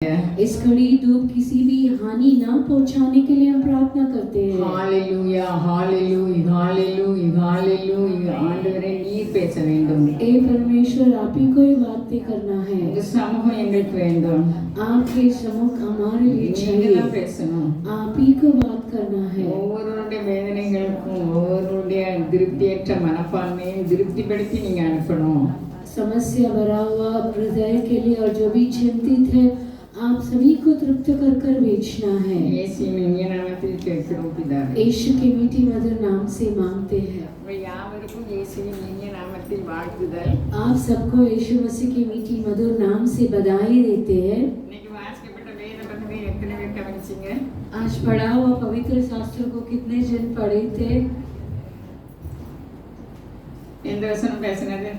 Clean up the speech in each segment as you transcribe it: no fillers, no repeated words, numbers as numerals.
इस घड़ी धूप किसी भी हानि न पहुंचाने के लिए हम प्रार्थना करते हैं। हालेलुया हालेलुया हालेलुया हालेलुया ஆண்டவரே நீர் பேச வேண்டும். ए परमेश्वर आप ही को ही बातें करना है। உங்க சமூகம் எங்களுக்கு வேண்டும். आपके सम्मुख हमारे लिए நீங்க चाहिए। தான் பேசணும். आप ही को बात करना है। ஒவ்வொருவருடைய வேதனைகளுக்கும் ஒவ்வொருவருடைய திருப்தியற்ற மனப்பான்மையும் திருப்திப்படுத்தி நீங்க அனுப்பணும். समस्या भरा हुआ हृदय के लिए और जो भी चिंतित है आप सभी को तृप्त कर कर भेजना है। இயேசுவின் இனிய நாமத்தில் கேட்கிறோம் பிதாவே. यीशु के मीठी मधुर नाम से मांगते हैं। யாவருக்கும் இயேசுவின் இனிய நாமத்தில் வாழ்த்துதல். आप सबको यीशु मसीह के मीठी मधुर नाम से बधाई देते हैं। இன்னைக்கு வாசிக்கப்பட்ட வேத பகுதியை எத்தனை பேர் கவனிச்சீங்க? आज पढ़ा हुआ पवित्र शास्त्र को कितने जन पढ़े थे? எந்த வசனம் பேசினது?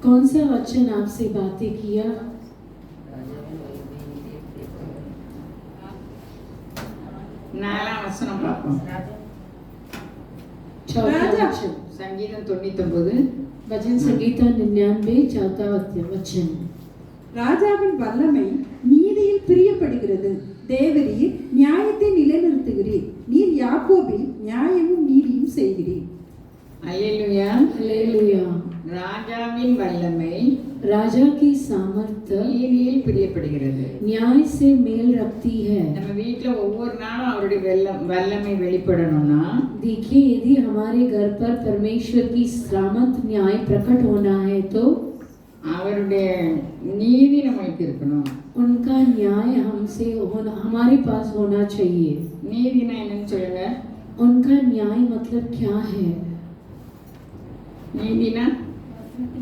कौन सा वचन आपसे बातें किया? நாலாம் வசனம் பார்ப்போம். चौथा वचन சங்கீதம் 99 भजन संगीता 99 चौथा वचन। ராஜாவின் வல்லமை நீதியில் பிரியப்படுகிறது. தேவரீர் நியாயத்தை நிலைநிறுத்துகிறீர். நீர் யாக்கோபில் நியாயமும் நீதியும் செய்கிறீர். அல்லேலூயா हालेलुया। ராஜாவின் வல்லமை राजा की सामर्थ्य நீதியில் பிரியப்படுகிறது. न्याय से मेल रखती है। நம்ம வீட்ல ஒவ்வொரு நாளும் அவருடைய வல்லமை வெளிப்படணும்னா देखिए यदि हमारे घर पर परमेश्वर की सामर्थ न्याय प्रकट होना है तो அவருடைய நீதி நம்மளுக்கு இருக்கணும். उनका न्याय हमसे होना हमारे पास होना चाहिए। நீதினா என்னன்னு சொல்லுங்க. उनका न्याय मतलब क्या है? நீதினா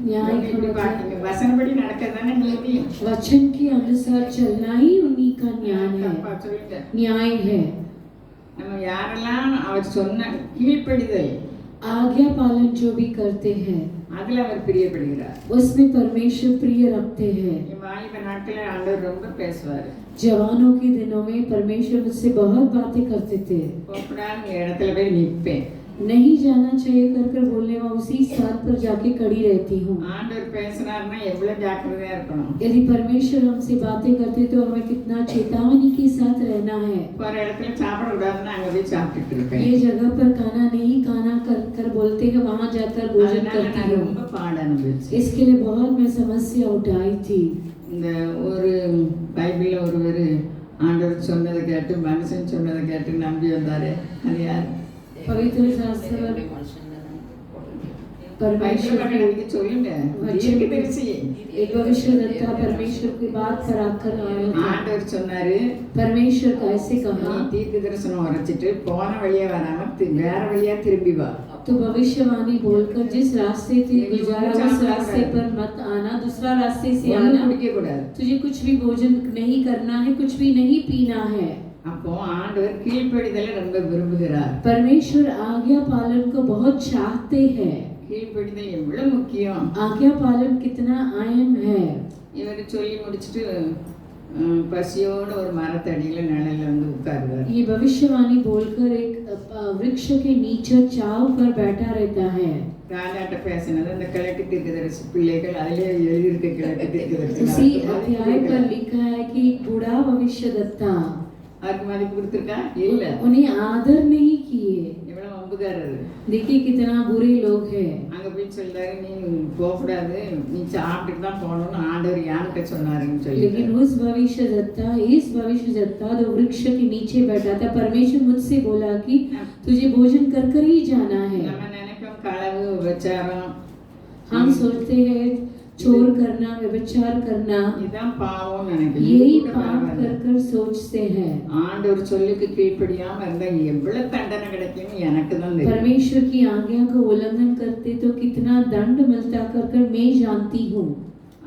न्याय का இப்படி मतलब பாத்தீங்க வசனப்படி நடக்கிறதானே நீதி. वचन के अनुसार चलना ही उन्हीं का न्याय है। தப்பா சொல்லிட்டேன். न्याय है நம்ம யாரெல்லாம் அவர் சொன்ன கீழ்ப்படிதல் आज्ञा पालन जो भी करते हैं அதுல அவர் பிரியப்படுகிறார். उसमें परमेश्वर प्रिय रखते हैं। வாலிப நாட்கள ஆண்டவர் ரொம்ப பேசுவார். जवानों के दिनों में परमेश्वर मुझसे बहुत बातें करते थे। போகக்கூடாத இடத்துல போய் நிற்பேன். नहीं जाना चाहिए कर कर बोलने में उसी स्थान पर जाके खड़ी रहती हूँ। ஆண்டவர் பேசினார்னா எவ்வளவு ஜாக்கிரதையா இருக்கணும். यदि परमेश्वर हमसे बातें करते तो हमें कितना चेतावनी के साथ रहना है। ஒரு இடத்துல சாப்பிட கூடாதுன்னா அங்க போய் சாப்பிட்டுட்டு இருப்பேன். ये जगह पर खाना नहीं खाना कर कर बोलते हैं वहाँ जाकर भोजन அதனால करती நான் हूँ। ரொம்ப பாட அனுபவிச்சேன். इसके लिए बहुत मैं समस्या उठाई थी। இந்த ஒரு பைபிள்ல ஒருவர் ஆண்டவர் சொன்னதை கேட்டு மனுஷன் சொன்னதை கேட்டு நம்பி வந்தாரு. அது யார்? पवित्र शास्त्र परमेश्वर பைபிள் எழுதி சொல்லுங்க. தீர்க்கதரிசி. एक भविष्यद्वक्ता परमेश्वर की बात कराकर आया था। ஆண்டவர் சொன்னாரு परमेश्वर का ऐसे நீ कहा தீர்க்க தரிசனம் உரைச்சிட்டு போன வழியா வராம வேற வழியா திரும்பி வா. तो भविष्यवाणी बोलकर जिस रास्ते से गुजारा उस रास्ते पर मत आना, दूसरा रास्ते से ஒண்ணும் आना। குடிக்க கூடாது. तुझे कुछ भी भोजन नहीं करना है, कुछ भी नहीं पीना है। அப்போ ஆண்டவர் கீழ்ப்படிதலை ரொம்ப விரும்புகிறார். परमेश्वर आज्ञा पालन को बहुत चाहते हैं। கீழ்ப்படிதல் எவ்வளவு முக்கியம். आज्ञा पालन कितना अहम है। இவர் சொல்லி முடிச்சிட்டு பசியோட ஒரு மரத்தடியில நிழல்ல வந்து உட்காருவார். ये भविष्यवाणी बोलकर एक वृक्ष के नीचे छांव पर बैठा रहता है। ராஜாட்ட பேசினது அந்த கிழக்கு தீர்க்கதரிசி பிள்ளைகள் அதிலே எழுதியிருக்க கிழக்கு தீர்க்கதரிசி उसी अध्याय पर लिखा है कि एक बूढ़ा भविष्यद्वक्ता அதுக்கு மதிப்பு கொடுத்துருக்கா இல்ல. उन्हें आदर नहीं किए। எவ்வளவு வம்புக்காரரு. देखिए कितना बुरे लोग हैं। அங்க போய் சொல்றாரு நீ போகக்கூடாது நீ சாப்பிட்டுட்டு தான் போகணும்னு ஆண்டவர் யான்கிட்ட சொன்னாருன்னு சொல்லி. लेकिन इस भविष्यद्वक्ता जो वृक्ष के नीचे बैठा था, परमेश्वर मुझसे बोला कि तुझे भोजन कर कर ही जाना है। நம்ம நினைக்கும் களவு விபச்சாரம் हम सोचते हैं चोर करना, व्यभिचार करना, இதான் பாவம் நினைக்கிறேன். यही पाप कर कर सोचते हैं। ஆண்டவர் சொல்லுக்கு கீழ்ப்படியாம இருந்தா எவ்வளவு தண்டனை கிடைக்கும்னு எனக்கு தான் தெரியும். परमेश्वर की आज्ञा का उल्लंघन करते तो कितना दंड मिलता कर कर मैं जानती हूँ।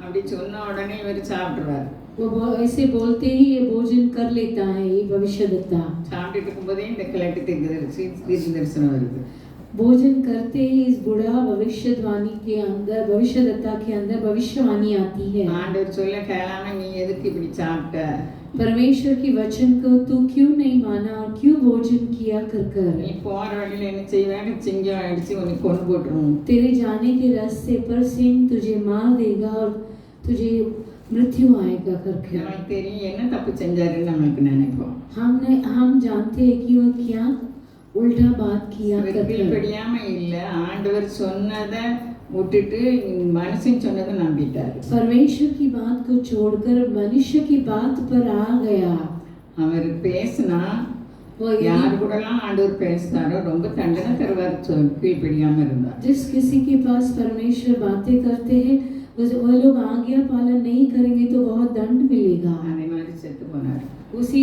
அப்படி சொன்ன உடனே இவர் சாப்பிடுவார். वो ऐसे बोलते ही ये भोजन कर लेता है ये भविष्यद्वक्ता। சாப்பிட்டுட்டு இருக்கும்போதே இந்த கிழக்கு தீர்க்க தரிசனம் வருது. भोजन करते ही इस बूढ़ा भविष्यवाणी के अंदर भविष्यद्वक्ता के अंदर भविष्यवाणी आती है। ஆண்டவர் சொல்ல கேளாம நீ எதுக்கு இப்படி சாப்பிட்ட? परमेश्वर की वचन को तू क्यों नहीं माना और क्यों भोजन किया कर कर? நீ போற வழியில என்ன செய்வாங்க? சிங்கம் அடிச்சு உன்னை கொண்டு போட்டுரும். तेरे जाने के रास्ते पर सिंह तुझे मार देगा और तुझे मृत्यु आएगा करके। நம்மளுக்கு தெரியும் என்ன தப்பு செஞ்சாருன்னு நம்மளுக்கு நினைப்போம். हम जानते हैं कि वो क्या उल्टा बात किया அவர் करके। கீழ்ப்படியாம இல்லை, ஆண்டவர் சொன்னதை விட்டுட்டு மனுஷன் சொன்னதை நம்பிட்டாரு. परमेश्वर की बात को छोड़कर मनुष्य की बात पर आ गया। அவர் பேசினா वो யார் கூடலாம் ஆண்டவர் பேசுறாரோ ரொம்ப தண்டனை தருவார் கீழ்ப்படியாம இருந்தா. जिस किसी के पास परमेश्वर बातें करते हैं वो लोग आज्ञा पालन नहीं करेंगे तो बहुत दंड मिलेगा। அதே மாதிரி செத்து போனார். उसी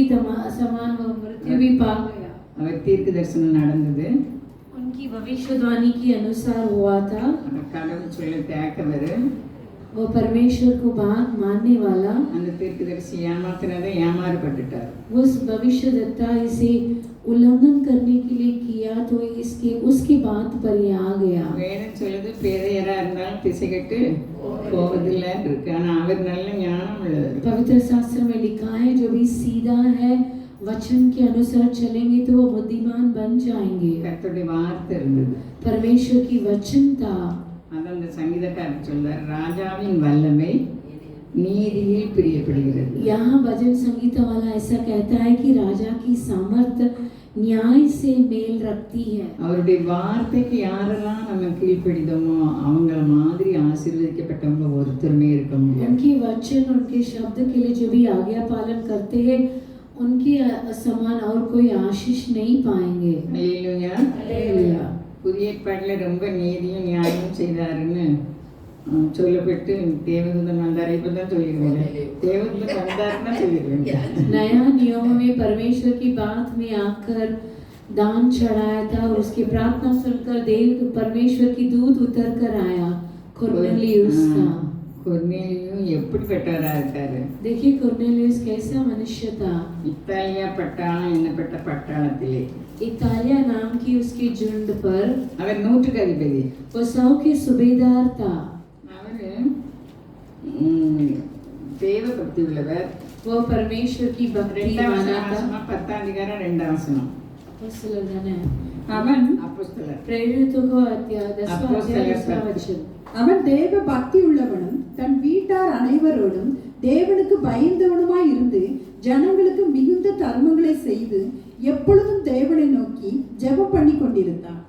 समान वो मृत्यु भी पा गया। அவர் தீர்க்க தரிசனம் நடந்தது. उनकी भविष्यवाणी के अनुसार हुआ था। கடவுள் சொல்ல கேட்கவர், वो परमेश्वर को बात मानने वाला அந்த தீர்க்கதரிசி ஏமாத்தினதை ஏமாறப்பட்டுட்டார். उस भविष्यद्वक्ता इसे उल्लंघन करने के लिए किया तो इसके उसकी बात पर ये आ गया। வேதம் சொல்லுது பேதையரா இருந்தாலும் திசைகட்டு போவதில்லைன்னு இருக்கு. ஆனா அவர் நல்ல ஞானம் உள்ளவர். पवित्र शास्त्र में लिखा है जो भी सीधा है वचन के अनुसार चलेंगे तो वो बुद्धिमान बन जाएंगे। கர்த்தருடைய வார்த்தை இருந்தது. परमेश्वर की वचन था। அதான் அந்த சங்கீதக்காரர் சொல்றார், ராஜாவின் வல்லமை நீதியில் பிரியப்படுகிறது. यहाँ भजन संगीत वाला ऐसा कहता है कि राजा की सामर्थ्य न्याय से मेल रखती है। அவருடைய வார்த்தைக்கு யாரெல்லாம் நம்ம கீழ்ப்படிதோமோ அவங்கள மாதிரி ஆசீர்வதிக்கப்பட்டவங்க ஒருத்தருமே இருக்க முடியாது. उनके वचन उनके शब्द के लिए जो भी आज्ञा पालन करते हैं उनके समान और कोई आशीष नहीं पाएंगे। அல்லேலூயா. हालेलुया। புதிய ஏற்பாட்டில் ரொம்ப நீதியும் நியாயமும் செய்தாருன்னு சொல்லப்பட்டு தேவதூதன் வந்தார். இப்பதான் சொல்லிடுவேன், தேவதூதன் வந்தாருன்னா சொல்லிடுவேன். नया नियम में परमेश्वर की बात में आकर दान चढ़ाया था और उसकी प्रार्थना सुनकर देव परमेश्वर की दूत उतर कर आया। कुरनेलियुस था। கொர்நேலியும் எப்படிப்பட்டவரா இருக்காரு. देखिए कुरनेलियुस कैसा मनुष्य था। இத்தாலியா பட்டாளம் என்னப்பட்ட பட்டாளத்திலே इतालिया नाम की उसकी झुंड पर அவர் 100க்கு அதிபதி. वो 100 के सूबेदार था। அவரு தேவ பக்தி உள்ளவர். वो परमेश्वर की भक्ति माना था। 10 அதிகாரம் 2 வசனம். अपॉस्टल है। அவன் அப்போஸ்தலர் प्रेरितों को अध्याय 10वां अध्याय 10वां वचन। அவன் தேவ பக்தி உள்ளவனும் தன் வீட்டார் அனைவரோடும் தேவனுக்கு பயந்தவனுமாய் இருந்து ஜனங்களுக்கு மிகுந்த தர்மங்களை செய்து எப்பொழுதும் தேவனை நோக்கி ஜெபம் பண்ணி கொண்டிருந்தான்.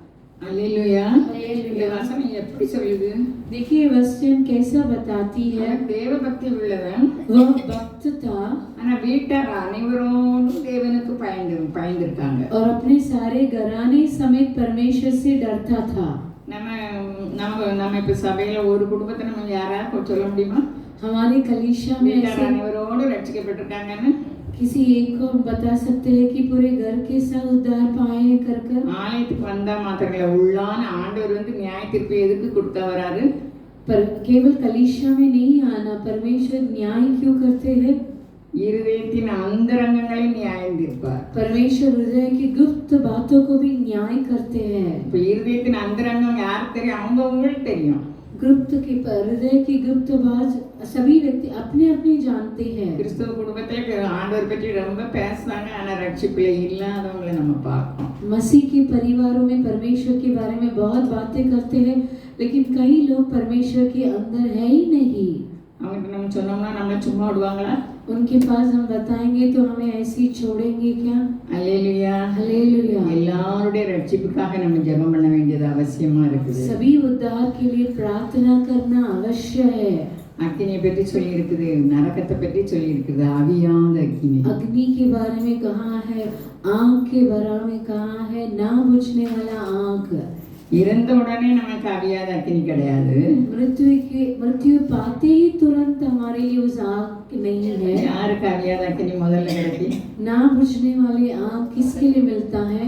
அல்லேலூயா. அல்லேலூயா. இந்த வசனம் எப்படி சொல்லுது? देखिए वचन कैसा बताती है। தேவ பக்தி உள்ளவன், वो भक्त था ஆனா வீட்டார் அனைவரோடும் தேவனுக்கு பயந்திருக்காங்க. और अपने सारे घराने समेत परमेश्वर से डरता था। நம்ம இப்ப சபையில ஒரு குடும்பத்தை நம்ம யாராவது சொல்ல முடியுமா? हमारे कलीसिया में வீட்டார் ऐसे அனைவரோடும் ரட்சிக்கப்பட்டிருக்காங்கன்னு किसी एक को बता सकते हैं कि पूरे घर के साथ उद्धार पाए हैं कर कर। ஆலயத்துக்கு வந்தா மாத்திரங்கள உள்ளான ஆண்டவர் நியாய தீர்ப்பு எதுக்கு கொடுக்க வராரு? पर केवल कलीसिया में नहीं आना, परमेश्वर न्याय क्यों करते हैं? இருதயத்தின் அந்தரங்கங்களை நியாயம் தீர்ப்பார். परमेश्वर हृदय की गुप्त बातों को भी न्याय करते हैं। இப்ப இருதயத்தின் அந்தரங்கம் யாருக்கு தெரியும்? அவங்களுக்கு தெரியும். गुप्त की हृदय की गुप्त बात सभी व्यक्ति अपने अपने जानते हैं। கிறிஸ்தவ குடும்பத்துல ஆண்டவர் பற்றி ரொம்ப பேசுறாங்க, ஆனா ரட்சிப்புல இல்லாதவங்களை நம்ம பார்க்கணும். मसीह के परिवारों में परमेश्वर के बारे में बहुत बातें करते हैं लेकिन कई लोग परमेश्वर के अंदर है ही नहीं। அவங்களுக்கு நம்ம சொன்னோம்னா நம்மள சும்மா விடுவாங்களா? उनके पास हम बताएंगे तो हमें ऐसे ही छोड़ेंगे क्या? அல்லேலூயா. हालेलुया। எல்லாருடைய ரட்சிப்புக்காக நம்ம ஜெபம் பண்ண வேண்டியது அவசியமா இருக்குது. सभी उद्धार के लिए प्रार्थना करना अवश्य है। அக்கினியை பற்றி சொல்லி இருக்குது, நரகத்தை பற்றி சொல்லி இருக்குது, அவியாத அக்கினி. अग्नि के बारे में कहा है, आग के बारे में कहा है, ना बुझने वाला आग। இறந்த உடனே நமக்கு அவியாத அக்கினி கிடையாது. मृत्यु पाते ही तुरंत हमारे लिए उस आग नहीं है। யாருக்கு அவியாத அக்கினி முதல்ல கிடைக்கும்? ना बुझने वाले आग किसके लिए मिलता है?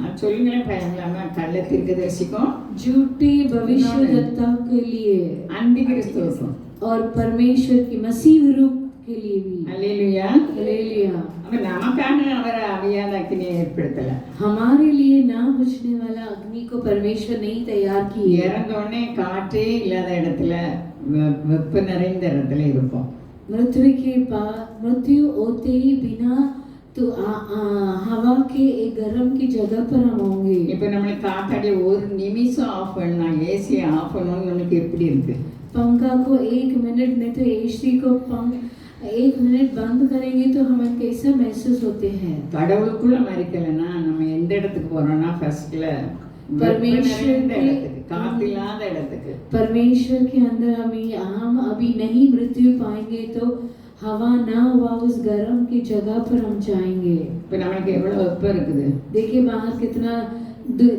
அது சொல்லுங்களேன் பயங்களாம. கள்ள தீர்க்கதரிசிக்கும் झूठे भविष्यद्वक्ताओं के लिए அந்தி கிறிஸ்துவுக்கும் और परमेश्वर की मसीह रूप के लिए भी। அல்லேலூயா. हालेलुया। அப்ப நமக்காக அவர் அவியாத அக்கினியை ஏற்படுத்தல. हमारे लिए ना बुझने वाला अग्नि को परमेश्वर नहीं तैयार किया। இறந்த உடனே காற்றே இல்லாத இடத்துல வெப்ப நிறைந்த இடத்துல இருப்போம். मृत्यु होते ही बिना तो हवा के एक गर्म की जगह पर हम होंगे। இப்போ நம்மளுக்கு காத்தாடி ஒரு நிமிஷம் ஆஃப் பண்ணா, ஏசி ஆஃப் பண்ணணும்னு நமக்கு எப்படி இருக்கு? पंखा को 1 मिनट नहीं तो एसी को 1 मिनट बंद करेंगे तो हमें कैसा महसूस होते हैं। கடவுளுக்குள்ள மறிக்கலைன்னா நம்ம எந்த இடத்துக்கு போறோம்னா ஃபர்ஸ்ட்ல परमेश्वर के காத்தில்லாத இடத்துக்கு परमेश्वर के अंदर हम अभी नहीं मृत्यु पाएंगे तो हवा ना हुआ उस गर्म की जगह पर हम जाएंगे। இப்போ நமக்கு எவ்வளவு வெப்பம் இருக்குது, देखिए बाहर कितना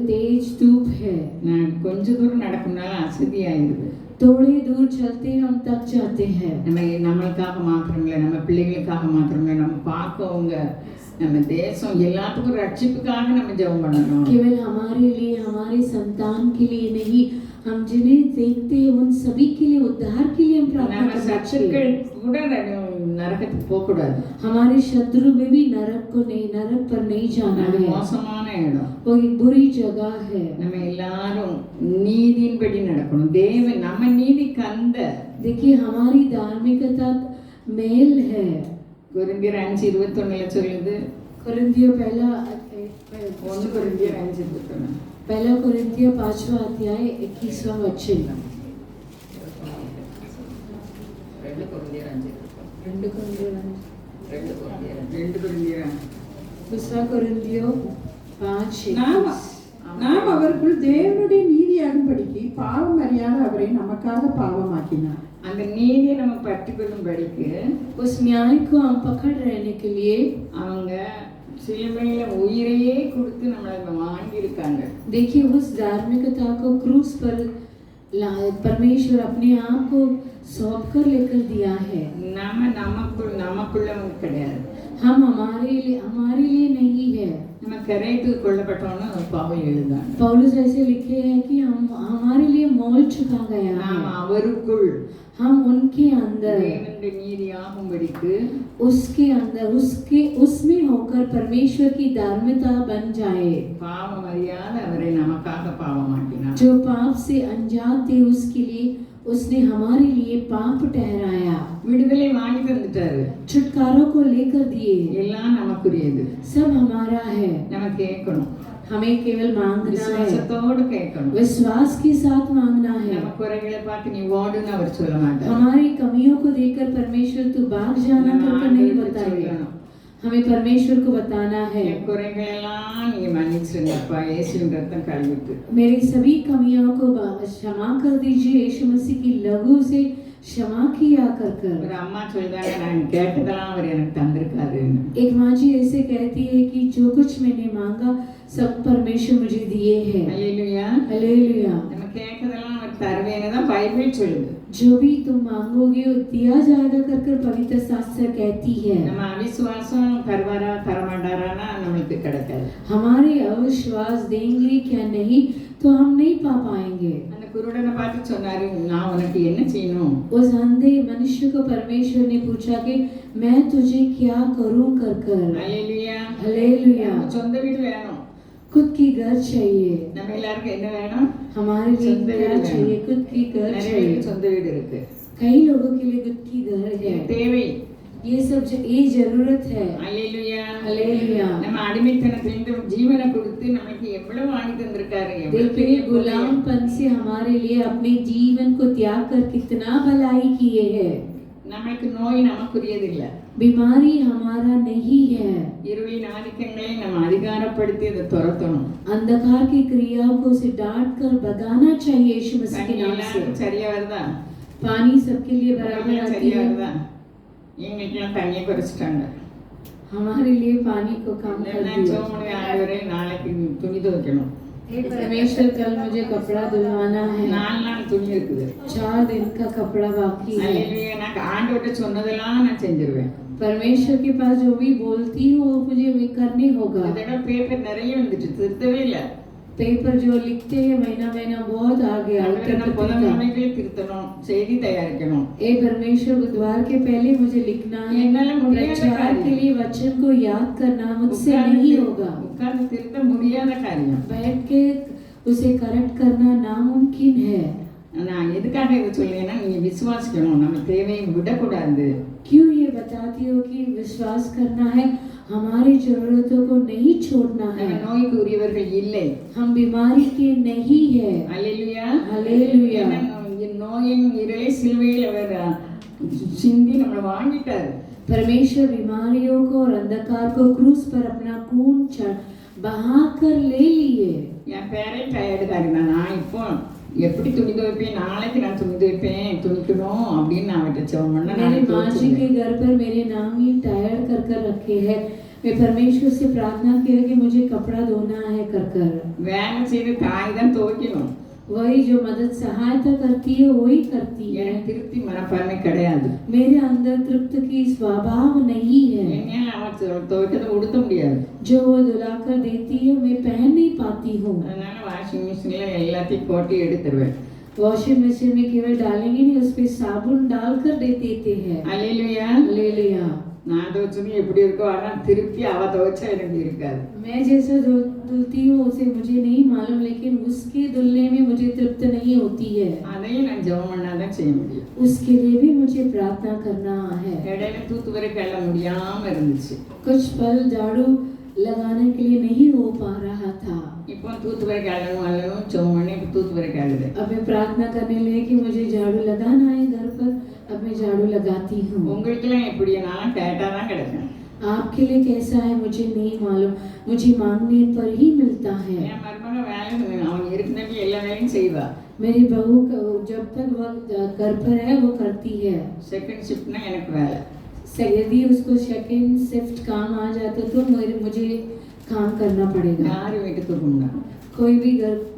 तेज धूप है। நான் கொஞ்ச தூரம் நடக்கும்னால அசதி ஆயிடுது। थोड़ी दूर चलते हम थक जाते हैं। நம்மளுக்காக மாத்திரமில்லை, நம்ம பிள்ளைகளுக்காக மாத்திரமில்லை, நம்ம பார்க்கவங்க நம்ம தேசம் எல்லாத்துக்கும் ரட்சிப்புக்காக நம்ம ஜெபம் பண்ணணும்। केवल हमारे लिए हमारे संतान के लिए नहीं, हम जिन्हें देखते हैं उन सभी के लिए उद्धार के लिए हम प्रार्थना நம்ம करना சத்துருக்கள் चाहिए। கூட நரகத்துக்கு போக கூடாது। हमारे शत्रु में भी नरक पर नहीं जाना அது है। மோசமான இடம்। वो एक बुरी जगह है। நம்ம எல்லாரும் நீதியின்படி நடக்கணும்। தேவன் நம்ம நீதிக்கு அந்த देखिए हमारी धार्मिकता मेल है। கொரிந்தியர் 5:21 சொல்லுது, कोरिन्थियों पहला 5वां अध्याय 21वां वचन। 2 கொரிந்தியர் 5 2 कोरिन्थियों 5:21। நாம் அவருக்குள் தேவனுடைய நீதியாகும்படிக்கு பாவம் அறியாத அவரை நமக்காக பாவமாக்கினார்। அந்த நீதியை நம்ம பற்றி கொள்ளும்படிக்கு उस न्याय को हम पकड़ रहने के लिए அவங்க சிலுவையில உயிரையே கொடுத்து நம்மளை வாங்கியிருக்காங்க। देखिए उस धार्मिकता को क्रूस पर परमेश्वर अपने आप को सौंप कर लेकर दिया है। நமக்குள்ளவங்க கிடையாது, हम हमारे लिए नहीं है। நம்ம கரைத்து கொள்ளப்பட்டோம்னு பவுல் எழுதுறாங்க। पौलुस ऐसे लिखे हैं कि हम हमारे लिए मोल चुका गया है। நாம் அவருக்குள் हम उनके अंदर தேவனுடைய நீதியாகும்படிக்கு उसके अंदर उसमें होकर परमेश्वर की धार्मिकता बन जाए। பாவம் அறியாத அவரை நமக்காக பாவமாக்கினார்। जो पाप से अनजान थे उसके लिए उसने हमारे लिए पाप ठहराया। விடுதலை வாங்கி தந்துட்டாரு, छुटकारों को लेकर दिए। எல்லாம் நமக்குரியது, सब हमारा है। நம்ம கேட்கணும், हमें केवल मांगना है, விசுவாசத்தோடு கேட்கணும்। विश्वास के साथ मांगना है। நம்ம குறைகளை பார்த்து நீ ஓடுன்னு அவர் சொல்ல மாட்டார்। हमारी कमियों को देखकर परमेश्वर तू भाग जाना करके नहीं बताएगा। हमें परमेश्वर को बताना है, என் குறைகளெல்லாம் நீங்க மன்னிச்சிருங்கப்பா இயேசுவின் ரத்தம் கழுவிட்டு। मेरी सभी कमियों को क्षमा कर दीजिए यीशु मसीह की लहू से क्षमा किया कर कर। ஒரு அம்மா சொல்றாங்க, நான் கேட்டதெல்லாம் அவர் எனக்கு தந்திருக்காருன்னு। एक माँ जी ऐसे कहती है कि जो कुछ मैंने मांगा सब परमेश्वर मुझे दिए हैं। அல்லேலூயா। हालेलुया। நம்ம கேட்டதெல்லாம் அவர் தருவேன்னு தான் பைபிள் சொல்லுது। जो भी तुम मांगोगे वो दिया जाएगा कर कर पवित्र शास्त्र कहती है। நம்ம அவிசுவாசம் தருவாரா தரமாட்டாரானா நம்மளுக்கு கிடைக்காது। हमारे अविश्वास देंगे क्या नहीं तो हम नहीं पा पाएंगे। அந்த குருடனை பார்த்து சொன்னாரு, நான் உனக்கு என்ன செய்யணும்? उस अंधे मनुष्य को परमेश्वर ने पूछा कि मैं तुझे क्या करूं कर कर। அல்லேலூயா। हालेलुया। சொந்த வீடு வேணும்। खुद की घर चाहिए। நம்ம எல்லாருக்கும் என்ன வேணும்? हमारे लिए क्या चाहिए? खुद की घर நிறைய चाहिए। பேருக்கு சொந்த வீடு இருக்கு, कई लोगों के लिए खुद की घर है। தேவை। ये सब ये जरूरत है। அல்லேலூயா। हालेलुया। நம்ம அடிமைத்தனத்திலிருந்து ஜீவனை கொடுத்து நமக்கு எவ்வளவு வாங்கி தந்திருக்காரு। देखिए गुलामपन से हमारे लिए अपने जीवन को त्याग कर कितना भलाई किए है। நமக்கு நோய் நமக்குரியது இல்ல, बीमारी हमारा नहीं है। இருளின் ஆதிக்கங்களை நம்ம அதிகாரப்படுத்தி அதை துரத்தணும்। अंधकार की क्रियाओं को उसे डांट कर भगाना चाहिए यीशु मसीह के नाम से। சரியா வருதா? पानी सबके लिए बराबर आती சரியா है। வருதா? எங்களுக்கெல்லாம் தண்ணியை குறைச்சிட்டாங்க। हमारे लिए पानी को कम कर दिया। ஆண்டவரே நாளைக்கு துணி துவைக்கணும், हे परमेश्वर कल मुझे कपड़ा धुलवाना है। 4 நாள் துணி இருக்குது। 4 दिन का कपड़ा बाकी है। அல்லேலூயா। நான் ஆண்டவர்ட்ட சொன்னதெல்லாம் நான் செஞ்சிருவேன்। परमेश्वर के पास जो भी बोलती हूँ वो मुझे करने होगा। இதோட பேப்பர் நிறைய வந்துட்டு திருத்தவே இல்லை। पेपर जो लिखते हैं महीना महीना बहुत आ गया। புதன்கிழமைகளே திருத்தணும், செய்தி தயாரிக்கணும்। ए परमेश्वर बुधवार के पहले मुझे लिखना है। प्रचार के लिए वचन को याद करना मुझसे नहीं होगा। உட்கார்ந்து திருத்த முடியாத காரியம்। बैठ के उसे करेक्ट करना नामुमकिन है। நான் எதுக்காக இதை சொல்றேன்னா, நீங்க விசுவாசிக்கணும், நம்ம தேவையை விடக்கூடாது। क्यों ये बताती हो कि विश्वास करना है, हमारी जरूरतों को नहीं छोड़ना है। நம்ம நோய்க்கு உரியவர்கள் இல்லை, हम बीमारी के नहीं है। அல்லேலூயா। हालेलुया। நோய் நோயின் இருளை சிலுவையில் அவர் சிந்தி நம்மளை வாங்கிட்டாரு. परमेश्वर बीमारियों को और अंधकार को क्रूस पर अपना खून बहाकर ले लिए। என் பேரே டயர்டுக்காரு. நான் இப்போ எப்படி துணி துவைப்பேன், நாளைக்கு நான் துணி துவைப்பேன், துணிக்கணும் அப்படின்னு நான் அவர்கிட்ட ஜெபம் பண்ண. मेरे माँ जी के घर पर मेरे नाम ही टायर कर कर रखे हैं। मैं परमेश्वर से प्रार्थना किया कि मुझे कपड़ा धोना है कर कर। வேலை செய்து தாய் தான் துவைக்கணும். वही जो मदद सहायता करती है वही करती है। எனக்கு திருப்தி மனப்பான்மை கிடையாது. मेरे अंदर तृप्त की स्वभाव नहीं है। என்னால அவன் துவைக்கிறத உடுத்த முடியாது. जो वो धुलाकर देती है मैं पहन नहीं पाती हूँ। அதனால வாஷிங் மிஷின்ல எல்லாத்தையும் போட்டு எடுத்துருவேன். वॉशिंग मशीन में केवल डालेंगे नहीं, उस पे साबुन डालकर दे देते हैं। அல்லேலூயா. हालेलुया। நான் துவைச்சது எப்படி இருக்கோ ஆனா திருப்தி அவ துவைச்சா எனக்கு இருக்காது. मैं जैसा धुलती हूँ उसे मुझे नहीं मालूम, लेकिन उसके धुलने में मुझे तृप्त नहीं होती है। அதையும் நான் ஜெபம் பண்ணாதான் செய்ய முடியும். उसके लिए भी मुझे प्रार्थना करना है। இடையில தூத்து வரை கள்ள முடியாம இருந்துச்சு. कुछ पल झाड़ू लगाने के लिए नहीं हो पा रहा था। இப்போ தூத்து வரை கள்ளணும் ஜெபம் பண்ணி இப்போ தூத்து வரை கழுது. अब मैं प्रार्थना करने लगी कि मुझे झाड़ू लगाना है घर पर। अब मैं झाड़ू लगाती हूँ। உங்களுக்கெல்லாம் எப்படி நானும் கேட்டா தான் கிடைக்கும். आपके लिए कैसा है मुझे नहीं मालूम, मुझे मांगने पर ही मिलता है। என் மருமக வேலை அவன் இருக்கிறது எல்லா வேலையும் செய்வா. मेरी बहू जब तक वो घर पर है वो करती है। செகண்ட் ஷிஃப்ட்னா எனக்கு வேலை. यदि उसको सेकंड शिफ्ट काम आ जाता तो मुझे काम करना पड़ेगा। யாரும் வீட்டு தூக்கம்னா कोई भी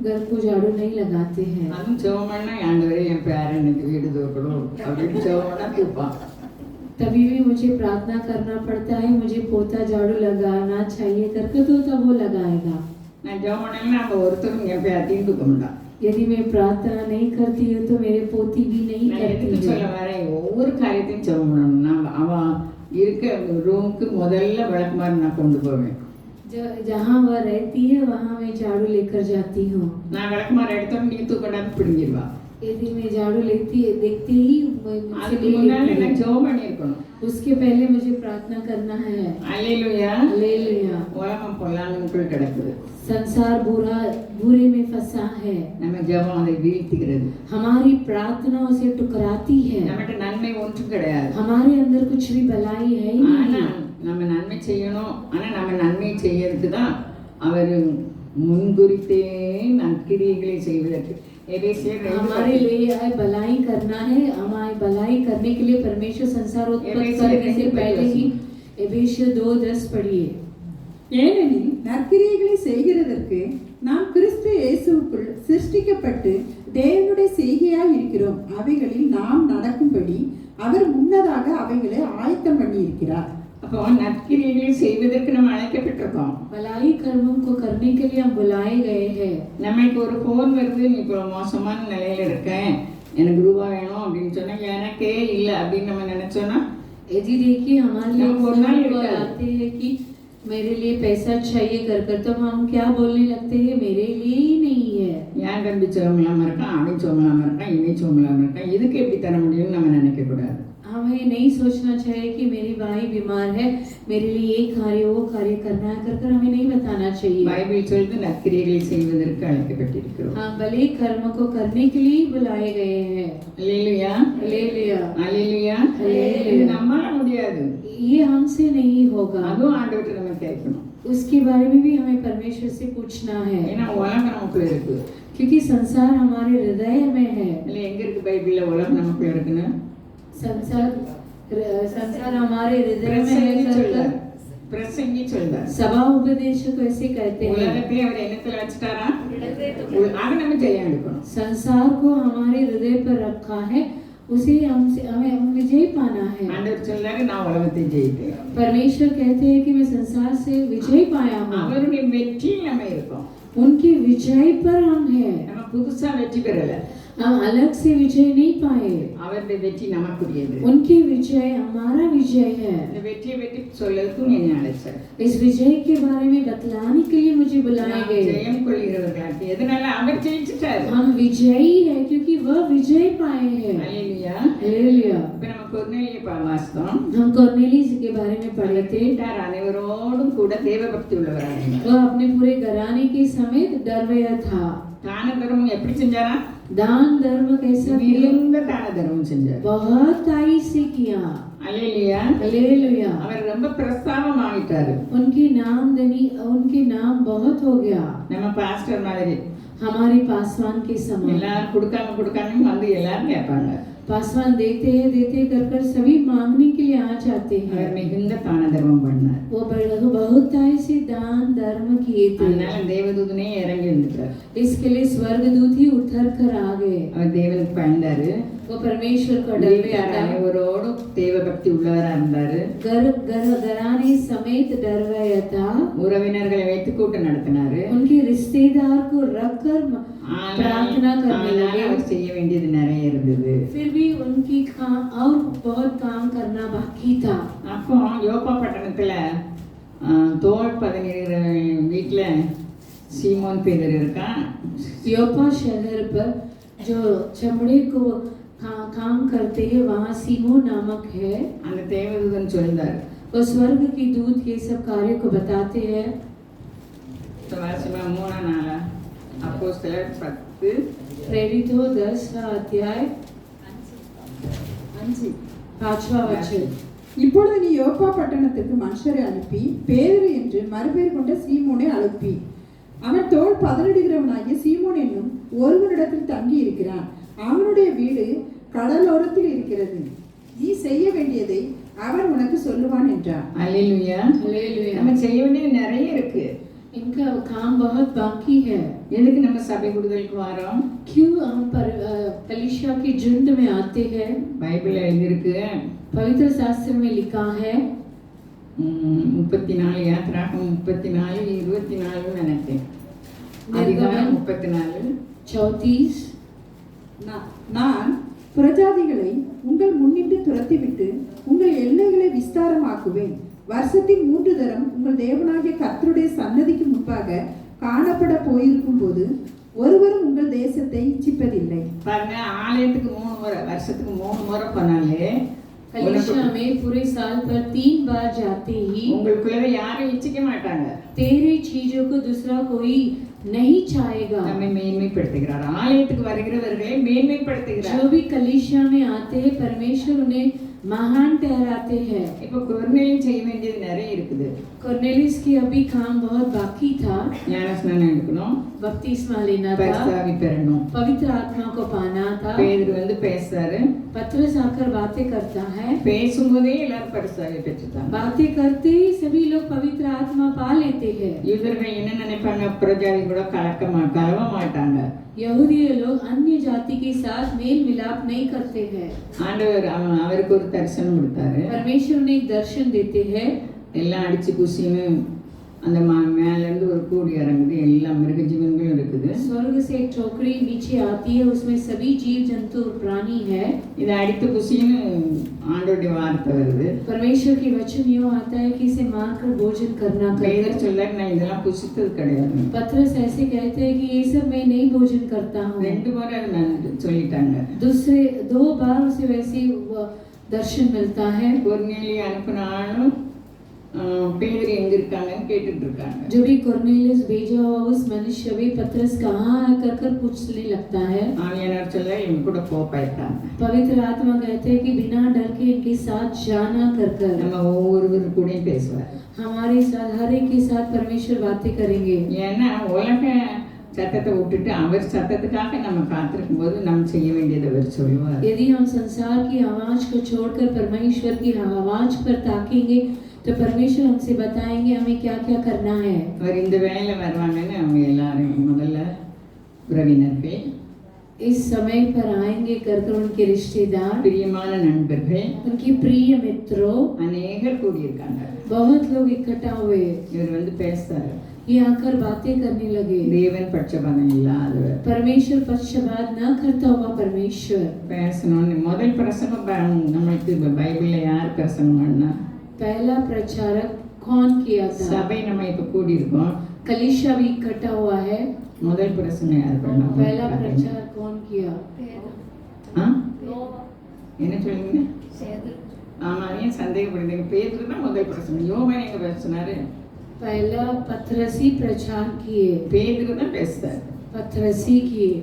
घर को झाड़ू नहीं लगाते हैं। அதுவும் ஜெபம் பண்ணா ஆண்டவரே என் பேரனுக்கு வீடு தூக்கணும் அப்படின்னு ஜெபம் பண்ணா தூப்பான். तभी भी मुझे प्रार्थना करना पड़ता है, मुझे पोता झाड़ू लगाना चाहिए करके तो तब वो लगाएगा। நான் ஜெபம் பண்ணேன்னா அப்போ ஒருத்தரும் என் பேத்தையும் தூக்க மாட்டான். यदि मैं प्रार्थना नहीं करती हूँ तो मेरे पोती भी नहीं நான் करती எதுக்கு சொல்ல है। வரேன், ஒவ்வொரு காரியத்தையும் ஜெபம் பண்ணணும். நான் அவன் இருக்க ரூமுக்கு முதல்ல விளக்குமாறு நான் கொண்டு போவேன். जहाँ वह रहती है वहाँ मैं झाड़ू लेकर जाती हूँ। நான் விளக்குமாறு எடுத்தோம் நீ தூக்கடான்னு பிடிங்கிடுவா. यदि मैं झाड़ू देखते ही मुझसे அதுக்கு ले முன்னாடி लेती நான் है। ஜெபம் பண்ணியிருக்கணும். उसके पहले मुझे प्रार्थना करना है। அல்லேலூயா. हालेलुया। உலகம் பொல்லாங்கனுக்குள் கிடக்குது. संसार बुरे में फंसा है। நம்ம ஜெபம் அதை வீழ்த்துகிறது. हमारी प्रार्थना उसे टुकराती है। நம்மகிட்ட நன்மை ஒன்றும் கிடையாது. हमारे अंदर कुछ भी भलाई है ही ஆனா नहीं। நம்ம நன்மை செய்யணும். ஆனா நம்ம நன்மை செய்யறதுக்கு தான் அவர் முன்குறித்தே நற்கிரியைகளை செய்வதற்கு. எபேசியர் हमारे लिए है भलाई करना है। हमारी भलाई करने के लिए परमेश्वर संसार उत्पन्न एबेसियर करने से पहले ही एबेसियर 2:10 पढ़िए। ஏனெனில் நற்கிரியைகளை செய்கிறதற்கு நாம் கிறிஸ்து இயேசுவுக்குள் சிருஷ்டிக்கப்பட்டு தேவனுடைய செய்கையாய் இருக்கிறோம். அவைகளில் நாம் நடக்கும்படி அவர் முன்னதாக அவைகளை ஆயத்தம் பண்ணி இருக்கிறார். அப்போ நற்கிரியைகளை செய்வதற்கு நம்ம அழைக்கப்பட்டிருக்கோம். भलाई कर्मों को करने के लिए हम बुलाए गए हैं। நமக்கு ஒரு ஃபோன் வருது, நீ இப்போ மோசமான நிலையில இருக்கேன், எனக்கு ரூபா வேணும் அப்படின்னு சொன்னா எனக்கே இல்லை அப்படின்னு நம்ம நினைச்சோன்னா यदि देखिए हमारे लिए हम बोलना ही होता है। आते हैं कि मेरे लिए पैसा चाहिए कर तो हम क्या बोलने लगते हैं, मेरे लिए ही नहीं है। ஏன் தம்பி சோங்கலாம இருக்கான், அவன் சோங்கலாம இருக்கான், இவன் சோங்கலாம இருக்கான், இதுக்கு எப்படி தர முடியும்னு நம்ம நினைக்க கூடாது. हमें नहीं सोचना चाहिए कि मेरी भाई बीमार है, मेरे लिए ये कार्य वो कार्य करना है कर हमें नहीं बताना चाहिए। பைபிள் சொல்லுது நற்கிரியைகளை செய்வதற்கு அழைக்கப்பட்டிருக்கிறோம். हाँ, भले कर्म को करने के लिए ही बुलाए गए हैं। அல்லேலூயா. हालेलुया। அல்லேலூயா. அல்லேலூயா. இது நம்மால முடியாது. ये हमसे नहीं होगा। அதுவும் ஆண்டவர்கிட்ட நம்ம கேட்கணும். उसके बारे में भी हमें परमेश्वर से पूछना है, ஏன்னா உலகம் நமக்குள்ள இருக்கு. क्योंकि संसार हमारे हृदय में है। இல்லை எங்க இருக்கு பைபிள்ல உலகம் நமக்குள்ள இருக்குன்னு? संसार हमारे हृदय में பிரசங்கி है சொல்றார். कर பிரசங்கி சொல்றார். सभा उपदेशक ऐसे कहते हैं। உலகத்தை அவர் என்னத்துல வச்சுட்டாரா? ஆக நம்ம ஜெயம் எடுக்கணும். संसार को हमारे हृदय पर रखा है, उसे हमें विजय पाना है। ஆண்டவர் சொல்றாரு நான் உலகத்தை ஜெயித்தேன். परमेश्वर कहते हैं कि मैं संसार से विजय पाया हूँ। அவருடைய வெற்றியில் நம்ம இருக்கோம். उनके विजय पर हम हैं। நம்ம புதுசா வெற்றி பெறல. हम अलग से विजय नहीं पाए। அவருடைய வெற்றி நமக்குரியது. उनकी विजय हमारा विजय है। இந்த வெற்றியை பற்றி சொல்லதுக்கும் என்னை அழைச்சார். इस विजय के बारे में बतलाने के लिए मुझे बुलाए நாம் गए। ஜெயம் கொள்கிறவர்களாக. எதனால அவர் ஜெயிச்சிட்டாரு. हम विजयी है क्योंकि वह विजय पाए हैं। அல்லேலூயா. हालेलुया। இப்ப நம்ம கொர்நேலியை வாசித்தோம். हम कॉर्नेलियस के बारे में पढ़े थे। வீட்டார் அனைவரோடும் கூட தேவபக்தி உள்ளவராக. वह अपने पूरे घराने के समेत डरवैया था। தான தர்மம் எப்படி செஞ்சாரா? दान धर्म कैसा किया? மிகுந்த தான தர்மம் செஞ்சார். बहुत आई से किया। அல்லேலூயா. हालेलुया। அவர் ரொம்ப பிரஸ்தாபம் ஆகிட்டாரு. उनके नाम बहुत हो गया। நம்ம பாஸ்டர் மாதிரி हमारे पासवान के समान। எல்லாரும் கொடுக்காம வந்து எல்லாரும் கேட்பாங்க. पासवान देते कर सभी मांगने के लिए आ जाते हैं। அவர் மிகுந்த தான தர்மம் பண்ணார். वो बहुत आई से दान धर्म किए थे। அதனால தேவதூதனே இறங்கி வந்துட்டார். इसके लिए स्वर्गदूत ही उतर कर आ गए। அவர் தேவனுக்கு பயந்தாரு. वो परमेश्वर को डर गया था। அனைவரோடும் தேவ பக்தி உள்ளவரா இருந்தாரு. घराने समेत डर गया था। உறவினர்களை வைத்து கூட்டம் நடத்தினாரு. उनके रिश्तेदार को रखकर प्रार्थना करने लगे। அவர் செய்ய வேண்டியது நிறைய இருந்தது. फिर भी उनकी और बहुत काम करना बाकी था। அப்போ யோப்பா பட்டணத்துல தோல் பதனிற வீட்டுல சீமோன் பேதர் இருக்கான். योपा शहर पर जो चमड़े को काम करते हैं वहाँ सीमो नामक है। அந்த தேவதூதன் சொல்றார். वो स्वर्ग की दूत ये सब कार्य को बताते हैं। வாசிமா 3:4 அப்போஸ்தலர் 10 प्रेरितों 10 अध्याय 5वां वचन। இப்பொழுது நீ யோப்பா பட்டணத்துக்கு மனுஷரை அனுப்பி பேதுரு என்று மறுபேர் கொண்ட சீமோனை அனுப்பி அவன் தோல் பதனிடுகிறவனாகிய சீமோன் என்னும் ஒருவனிடத்தில் தங்கி இருக்கிறான். அவனுடைய வீடு கடலோரத்தில் இருக்கிறது. நீ செய்ய வேண்டியதை அவன் உனக்கு சொல்லுவான் என்றார். அல்லேலூயா. हालेलुया। நம்ம செய்ய வேண்டியது நிறைய இருக்கு. इनका काम बहुत बाकी है। எதுக்கு நம்ம சபை கூடுதலுக்கு வரோம்? क्यों हम कलीसिया के झुंड में आते हैं? பைபிள்ல எழுதிருக்கு. पवित्र शास्त्र में लिखा है 34 யாத்ராகமம் 34 24 நினைக்கிறேன். அதிகாரம் 34 34 நான் புறஜாதிகளை உங்கள் முன்னிட்டு துரத்திவிட்டு உங்கள் எல்லைகளை விஸ்தாரமாக்குவேன். வருஷத்தில் 3 தரம் உங்கள் தேவனாகிய கர்த்தருடைய சன்னதிக்கு முன்பாக காணப்பட போயிருக்கும் போது ஒருவரும் உங்கள் தேசத்தை இச்சிப்பதில்லை. பாருங்க, ஆலயத்துக்கு 3 முறை, வருஷத்துக்கு 3 முறை போனாலே कलीसिया में पूरे साल पर 3 बार जाते ही உங்களுக்குள்ளவே யாரும் இச்சிக்க மாட்டாங்க. तेरे चीजों को दूसरा कोई नहीं चाहेगा। நம்மை மேன்மைப்படுத்துகிறார். ஆலயத்துக்கு வருகிறவர்களை மேன்மைப்படுத்துகிறார். जो भी कलीसिया में आते हैं परमेश्वर उन्हें महान ठहराते हैं। இப்போ கொர்நேலியும் செய்ய வேண்டியது நிறைய இருக்குது. कोर्नेलियस की अभी काम बहुत बाकी था। ஞானஸ்நானம் எடுக்கணும், बपतिस्मा लेना था, பரிசுத்தாவி பெறணும். पवित्र आत्मा को पाना था। பேதுரு வந்து பேசுறாரு. पत्रस आकर बातें करता है। பேசும்போதே எல்லாரும் பரிசுத்தாவி பெற்றுட்டாங்க. बातें करते ही सभी लोग पवित्र आत्मा पा लेते हैं। யூதர்கள் என்ன நினைப்பாங்க? புறஜாதி கூட கலவ மாட்டாங்க. यहूदी लोग अन्य जाति के साथ मेल मिलाप नहीं करते हैं। ஆண்டவர் அவருக்கு ஒரு தரிசனம் கொடுத்தாரு. परमेश्वर उन्हें एक दर्शन देते हैं। எல்லாம் அடிச்சு குசின்னு அந்த மேல இருந்து ஒரு கூடி இறங்குது. எல்லா மிருக ஜீவன்களும் இருக்குது. स्वर्ग से एक टोकरी नीचे आती है, उसमें सभी जीव जंतु और प्राणी है। இதை அடித்து குசின்னு ஆண்டோடைய வார்த்தை வருது. परमेश्वर की वचन यूं आता है कि इसे मारकर भोजन करना பேதர் சொல்றாரு, நான் இதெல்லாம் புசித்தது கிடையாது. पत्रस ऐसे कहते हैं कि ये सब मैं नहीं भोजन करता हूँ। 2 முறை அது நான் சொல்லிட்டாங்க. दूसरे 2 बार उसे वैसे दर्शन मिलता है। கொர்நேலி அனுப்பினாலும் பேதர் எங்க இருக்காங்கன்னு கேட்டுட்டு இருக்காங்க. जो भी कोर्नेलियस भेजा हुआ उस मनुष्य भी पत्रस कहाँ है कर पूछने लगता है। ஆவியானவர் சொல்ல இவங்க கூட போயிட்டாங்க. पवित्र आत्मा कहते हैं कि बिना डर के इनके साथ जाना कर நம்ம ஒவ்வொருவர் கூடயும் பேசுவார். हमारे साथ हर एक के साथ परमेश्वर बातें करेंगे। ஏன்னா உலக சத்தத்தை விட்டுட்டு அவர் சத்தத்துக்காக நம்ம காத்திருக்கும் போது நம்ம செய்ய வேண்டியதை அவர் சொல்லுவார். यदि हम संसार की आवाज को छोड़कर परमेश्वर की आवाज पर ताकेंगे तो परमेश्वर हमसे बताएंगे हमें क्या क्या करना है। அவர் இந்த வேளையில வருவாங்கன்னு அவங்க எல்லாரும் முதல்ல உறவினர்கள், इस समय पर आएंगे कर उनके रिश्तेदार, பிரியமான நண்பர்கள், उनके प्रिय मित्रों, அநேகர் கூடியிருக்காங்க. बहुत लोग इकट्ठा हुए। இவர் வந்து பேசுறாரு. ये आकर बातें करने लगे। தேவன் பட்சபாதம் இல்லாதவர், परमेश्वर पक्षपात न करता हुआ परमेश्वर। பேசணும்னு முதல் பிரசங்கம் நம்மளுக்கு பைபிள்ல யார் பிரசங்கம் பண்ணா? पहला प्रचारक कौन किया था? சபை நம்ம இப்ப கூடியிருக்கோம். कलीसिया भी इकट्ठा हुआ है। முதல் பிரசங்கம் யார் பண்ணா? पहला प्रचार कौन किया? என்ன சொல்லுங்க? ஆமா, ஏன் சந்தேகப்படுறீங்க? பேதுரு தான் முதல் பிரசங்கம். யோவான் எங்க பேசினாரு? पहला पत्रसी प्रचार किए। பேதுரு தான் பேசுறாரு. पत्रसी किए।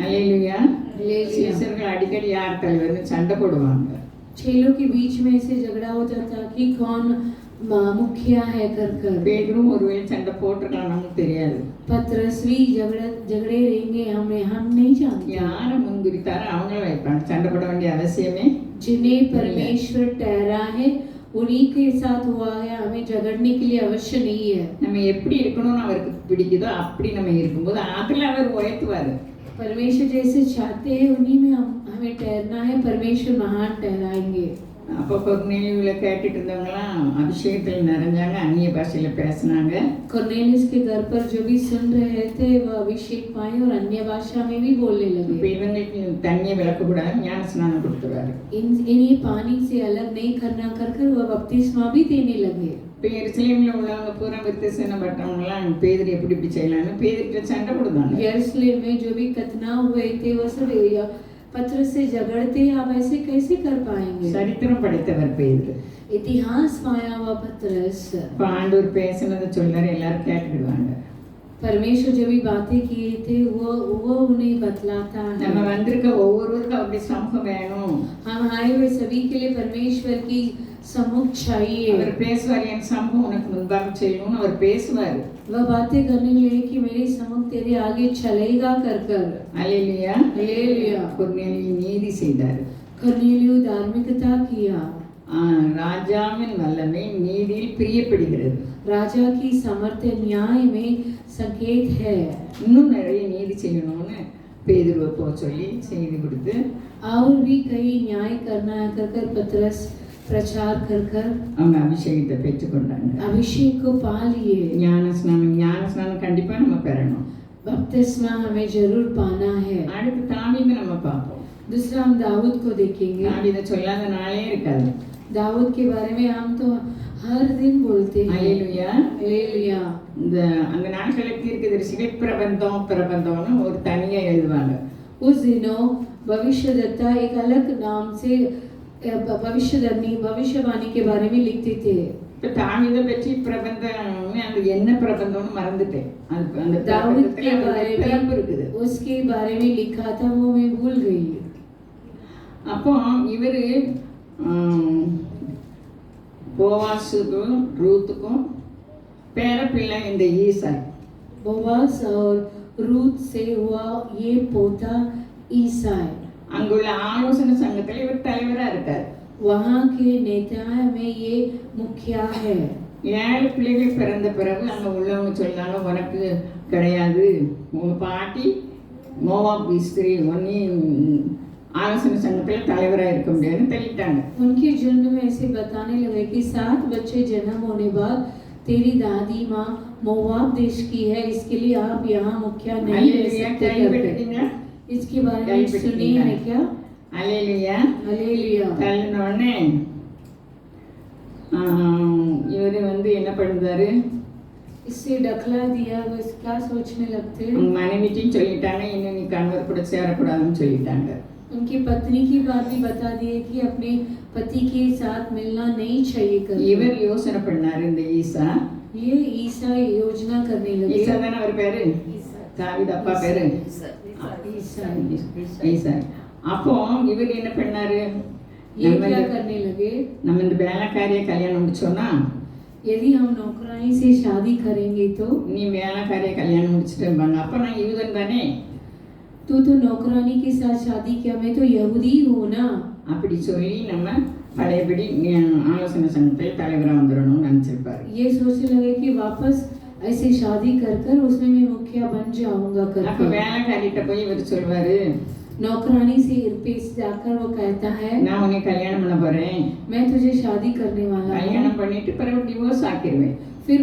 அல்லேலூயா. அல்லேலூயா. சீசர்கள் அடிக்கடி யார் தலைவர்னு சண்டை போடுவாங்க. चेलों के बीच में ऐसे झगड़ा होता था कि कौन मुखिया है कर कर। பேதுரும் ஒருவேளை சண்டை போட்டிருக்கலாம், நமக்கு தெரியாது. पतरस भी झगड़े रहेंगे, हम नहीं जानते। யாரை முன்குறித்தாரோ அவங்கள வைப்பாங்க. சண்டை போட வேண்டிய அவசியமே जिन्हें परमेश्वर ठहरा है उन्हीं के साथ हुआ है, हमें झगड़ने के लिए अवश्य नहीं है। நம்ம எப்படி இருக்கணும்னு அவருக்கு பிடிக்குதோ அப்படி நம்ம இருக்கும்போது அதில் அவர் உயர்த்துவார். परमेश्वर जैसे चाहते हैं उन्हीं में हमें ठहरना है, परमेश्वर महान ठहराएंगे। அப்போ கொர்நேலியுவில் கேட்டுட்டு இருந்தவங்களாம் அபிஷேகத்தில் நிறைஞ்சாங்க, அந்நிய பாஷையில் பேசினாங்க. कुरनेलियुस के घर पर जो भी सुन रहे थे वह अभिषेक पाए और अन्य भाषा में भी बोलने இப்போ लगे। இவங்களுக்கு தண்ணியை விளக்கக்கூடாது, ஞான ஸ்நானம் கொடுத்துருவாரு. इन्हें पानी से अलग नहीं करना कर कर वह बपतिस्मा भी देने लगे। இப்போ எருசலேமில் உள்ளவங்க பூரா விருத்தசேனப்பட்டவங்களாம் பேதுரு எப்படி இப்படி செய்யலான்னு பேதுருட்ட சண்டை போடுவாங்க. यरूशलेम में जो भी कतना हुए थे वह सब पतरस से झगड़ते, आप ऐसे कैसे कर पाएंगे? சரித்திரம் படைத்தவர் பேதுரு. इतिहास पाया हुआ पतरस। இப்போ ஆண்டவர் பேசினதை சொல்றாரு, எல்லாரும் கேட்டுக்கிடுவாங்க. परमेश्वर जो भी बातें किए थे वो उन्हें बतलाता நம்ம है। வந்திருக்க ஒவ்வொருவருக்கும் அவருடைய சமூகம் வேணும். हम आए हुए सभी के लिए परमेश्वर की सम्मुख चाहिए। அவர் பேசுவார், என் சமூகம் உனக்கு முன்பாக செய்யணும்னு அவர் பேசுவார். वह बातें करने के लिए कि मेरी सम्मुख तेरे आगे चलेगा कर कर। அல்லேலூயா. हालेलुया। கொர்நேலியு நீதி செய்தார். कुरनेलियु धार्मिकता किया। ராஜாவின் வல்லமை நீதியில் பிரியப்படுகிறது. राजा की सामर्थ्य न्याय में संकेत है। இன்னும் நிறைய நீதி செய்யணும்னு பேதுருவை போக சொல்லி செய்தி கொடுத்து और भी कई न्याय करना है कर कर पतरस प्रचार कर कर அவங்க அபிஷேகத்தை பெற்றுக்கொண்டாங்க. अभिषेक को पा लिए। ஞான ஸ்நானம் கண்டிப்பா நம்ம பெறணும். बपतिस्मा हमें जरूर पाना है। அடுத்து தாவீதை நம்ம பார்ப்போம். दूसरा हम दाऊद को देखेंगे। தாவீதை சொல்லாத நாளே இருக்காது. दाऊद के बारे में हम तो हर दिन बोलते हैं। அல்லேலூயா. हालेलुया। இந்த அந்த நாட்களில் தீர்க்கதரிசிகள் பிரபந்தம்னு ஒரு தனியா எழுதுவாங்க. उस दिनों भविष्यद्वक्ता एक अलग नाम से भविष्यवाणी के बारे में लिखते थे। இப்போ தாவீதை பற்றி பிரபந்தம்னு அது என்ன பிரபந்தம்னு மறந்துட்டேன். அது அந்த दाऊद के பிரபந்தத்துல बारे பிறப்பு இருக்குது. में उसके बारे में लिखा था वो मैं भूल गई। அப்போ இவர் போவாஸுக்கும் ரூத்துக்கும் பேரப்பிள்ளை இந்த ஈசாய். बोवास और रूत से हुआ ये पोता ईसाई। அங்குள்ள ஆலோசனை சங்கத்தில் இவர் தலைவராக இருக்கார். वहाँ के नेता में ये मुखिया है। 7 பிள்ளைகள் பிறந்த பிறகு அங்கே உள்ளவங்க சொன்னாங்க, உனக்கு கிடையாது, உங்கள் பாட்டி மோவாப் ஸ்திரீ, ஒன்னி ஆலோசனை சங்கத்தில் தலைவராக இருக்க முடியாதுன்னு தள்ளிட்டாங்க. उनके जन्म में ऐसे बताने लगे कि 7 बच्चे जन्म होने बाद तेरी दादी माँ मोवाब देश की है, इसके लिए आप यहाँ मुखिया नहीं रह सकते करके। इसके बारे में सुनी है क्या? அல்லேலூயா. हालेलुया। தள்ளினோடனே இவர் என்ன பண்ணுறாரு, इससे ढकला दिया। वो क्या सोचने लगते? மனைவிட்டையும் சொல்லிட்டாங்க, இன்னும் நீ கணவர் கூட சேரக்கூடாதுன்னு சொல்லிட்டாங்க. उनकी पत्नी की बात भी बता दिए कि अपने पति के साथ मिलना नहीं चाहिए कर। இவர் யோசனை பண்ணாரு, இந்த ஈசா. ये ईसा योजना करने लगे। ஈசா தானே அவர் பேரு, தாவீது அப்பா பேரு ஈசா. அப்போ இவர் என்ன பண்ணாரு, ये क्या करने लगे? நம்ம இந்த வேலைக்காரிய கல்யாணம் முடிச்சோம்னா, यदि हम नौकरानी से शादी करेंगे तो நீ வேலைக்காரிய கல்யாணம் முடிச்சுட்டு அப்ப நான் யூதன் தானே, तू तो नौकरानी के साथ शादी किया, मैं तो यहूदी हूँ ना। அப்படி சொல்லி நம்ம பழையபடி ஆலோசனை சங்கத்தில் தலைவராக வந்துடணும்னு நினச்சிருப்பாரு. ये सोचने लगे कि वापस ऐसे शादी कर कर उसमें मैं मुखिया बन जाऊंगा அப்ப करके। வேலைக்காரிட்ட போய் இவர் சொல்வாரு, नौकरानी से पेश जाकर वो कहता है, நான் உன்னை கல்யாணம் பண்ண போறேன், मैं तुझे शादी करने वाला हूँ, கல்யாணம் பண்ணிட்டு பிறகு டிவோர்ஸ் ஆக்கிடுவேன் फिर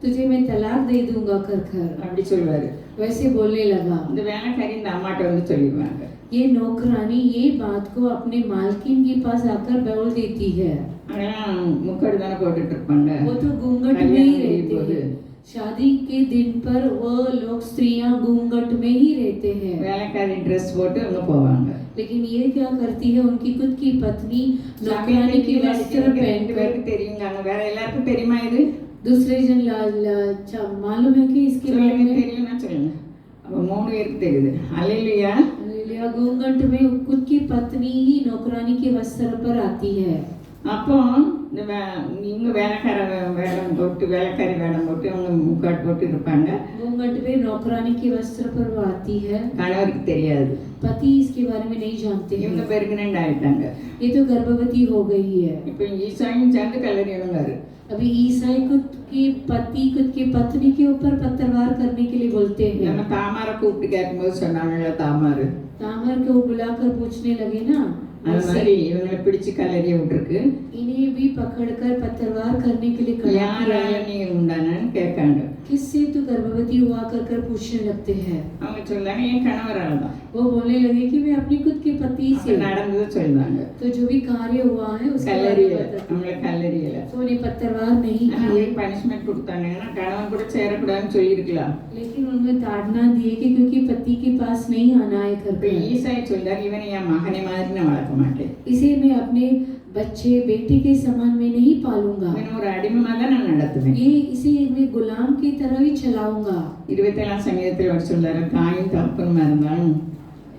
तुझे मैं तलाक दे दूंगा कर कर। அப்படி சொல்வாரு. वैसे बोलने लगा। இந்த வேலைக்காரி இந்த அம்மாட்ட வந்து சொல்லிடுவாங்க. ये नौकरानी ये बात को अपने मालकिन के पास आकर बोल देती है। ஆனால் முக்கடு தானே போட்டுட்டு இருப்பாங்க. वो तो घूंघट में ही रहते हैं। शादी के दिन पर वो लोग स्त्रियां घूंघट में ही रहते हैं। வேலைக்காரி ட்ரெஸ் போட்டு அங்க போவாங்க. लेकिन ये क्या करती है, उनकी खुद की पत्नी नौकरानी की वस्त्र पहनकर। தெரியுங்க, அங்க வேற எல்லாருக்கும் தெரியுமா இது? दूसरे जन मालूम है कि इसके बारे में தெரியும்னா சொல்லுங்க. அப்போ 3 பேருக்கு தெரியுது. அல்லேலூயா. हालेलुया। घूंघट में खुद की पत्नी ही नौकरानी के वस्त्र पर आती है। அப்போ இந்த இவங்க வேலைக்கார வேடம் போட்டு வேலைக்காரி வேடம் போட்டு அவங்க முக்காட் போட்டு இருப்பாங்க. घूंघट में नौकरानी के वस्त्र पर वो आती है। கணவருக்கு தெரியாது. पति इसके बारे में नहीं जानते இவங்க हैं। பிரெக்னென்ட் ஆயிட்டாங்க. ये तो गर्भवती हो गई है। இப்போ ஈசாயும் சேர்ந்து கல்லறியணுங்காரு. अभी ईसाई खुद की पति खुद की पत्नी के ऊपर पत्थरवार करने के लिए बोलते நம்ம हैं। தாமாரை கூப்பிட்டு கேட்கும்போது சொன்னாங்கல்ல தாமாரு. तामर को बुलाकर पूछने लगे ना, அது மாதிரி இவங்களை பிடிச்சு கல்லறிய விட்டுருக்கு. इन्हें भी पकड़कर पत्थरवार करने के लिए खड़ा किया யாரால है। நீ உண்டானன்னு கேட்காங்க. किससे तू गर्भवती हुआ कर पूछने लगते हैं। அவங்க சொல்லாங்க என் கணவரால தான். वो बोलने लगे कि मैं अपनी खुद के पति से। நடந்தது சொல்றாங்க. तो जो भी कार्य हुआ है उसके बारे கல்லறிய में बताते हैं। நம்மள கல்லறியல. तो उन्हें पत्थरवार नहीं किए, பனிஷ்மெண்ட் கொடுத்தாங்க. ஏன்னா கணவன் கூட சேரக்கூடாதுன்னு சொல்லியிருக்கலாம். लेकिन उन्हें ताड़ना दिए कि क्योंकि पति के पास नहीं आना है घर இப்போ पे। ஈசாய் சொல்றாரு இவனை என் மகனை மாதிரி நான் வளர்க்க மாட்டேன். इसे मैं अपने बच्चे बेटे के समान में नहीं पालूंगा। இவனை ஒரு அடிமைமா தான் நான் நடத்துவேன். इसे मैं गुलाम की तरह ही चलाऊंगा। 27ஆம் சங்கீதத்தில் அவர் சொல்றாரு தாயும் தகப்பனுமா இருந்தாலும்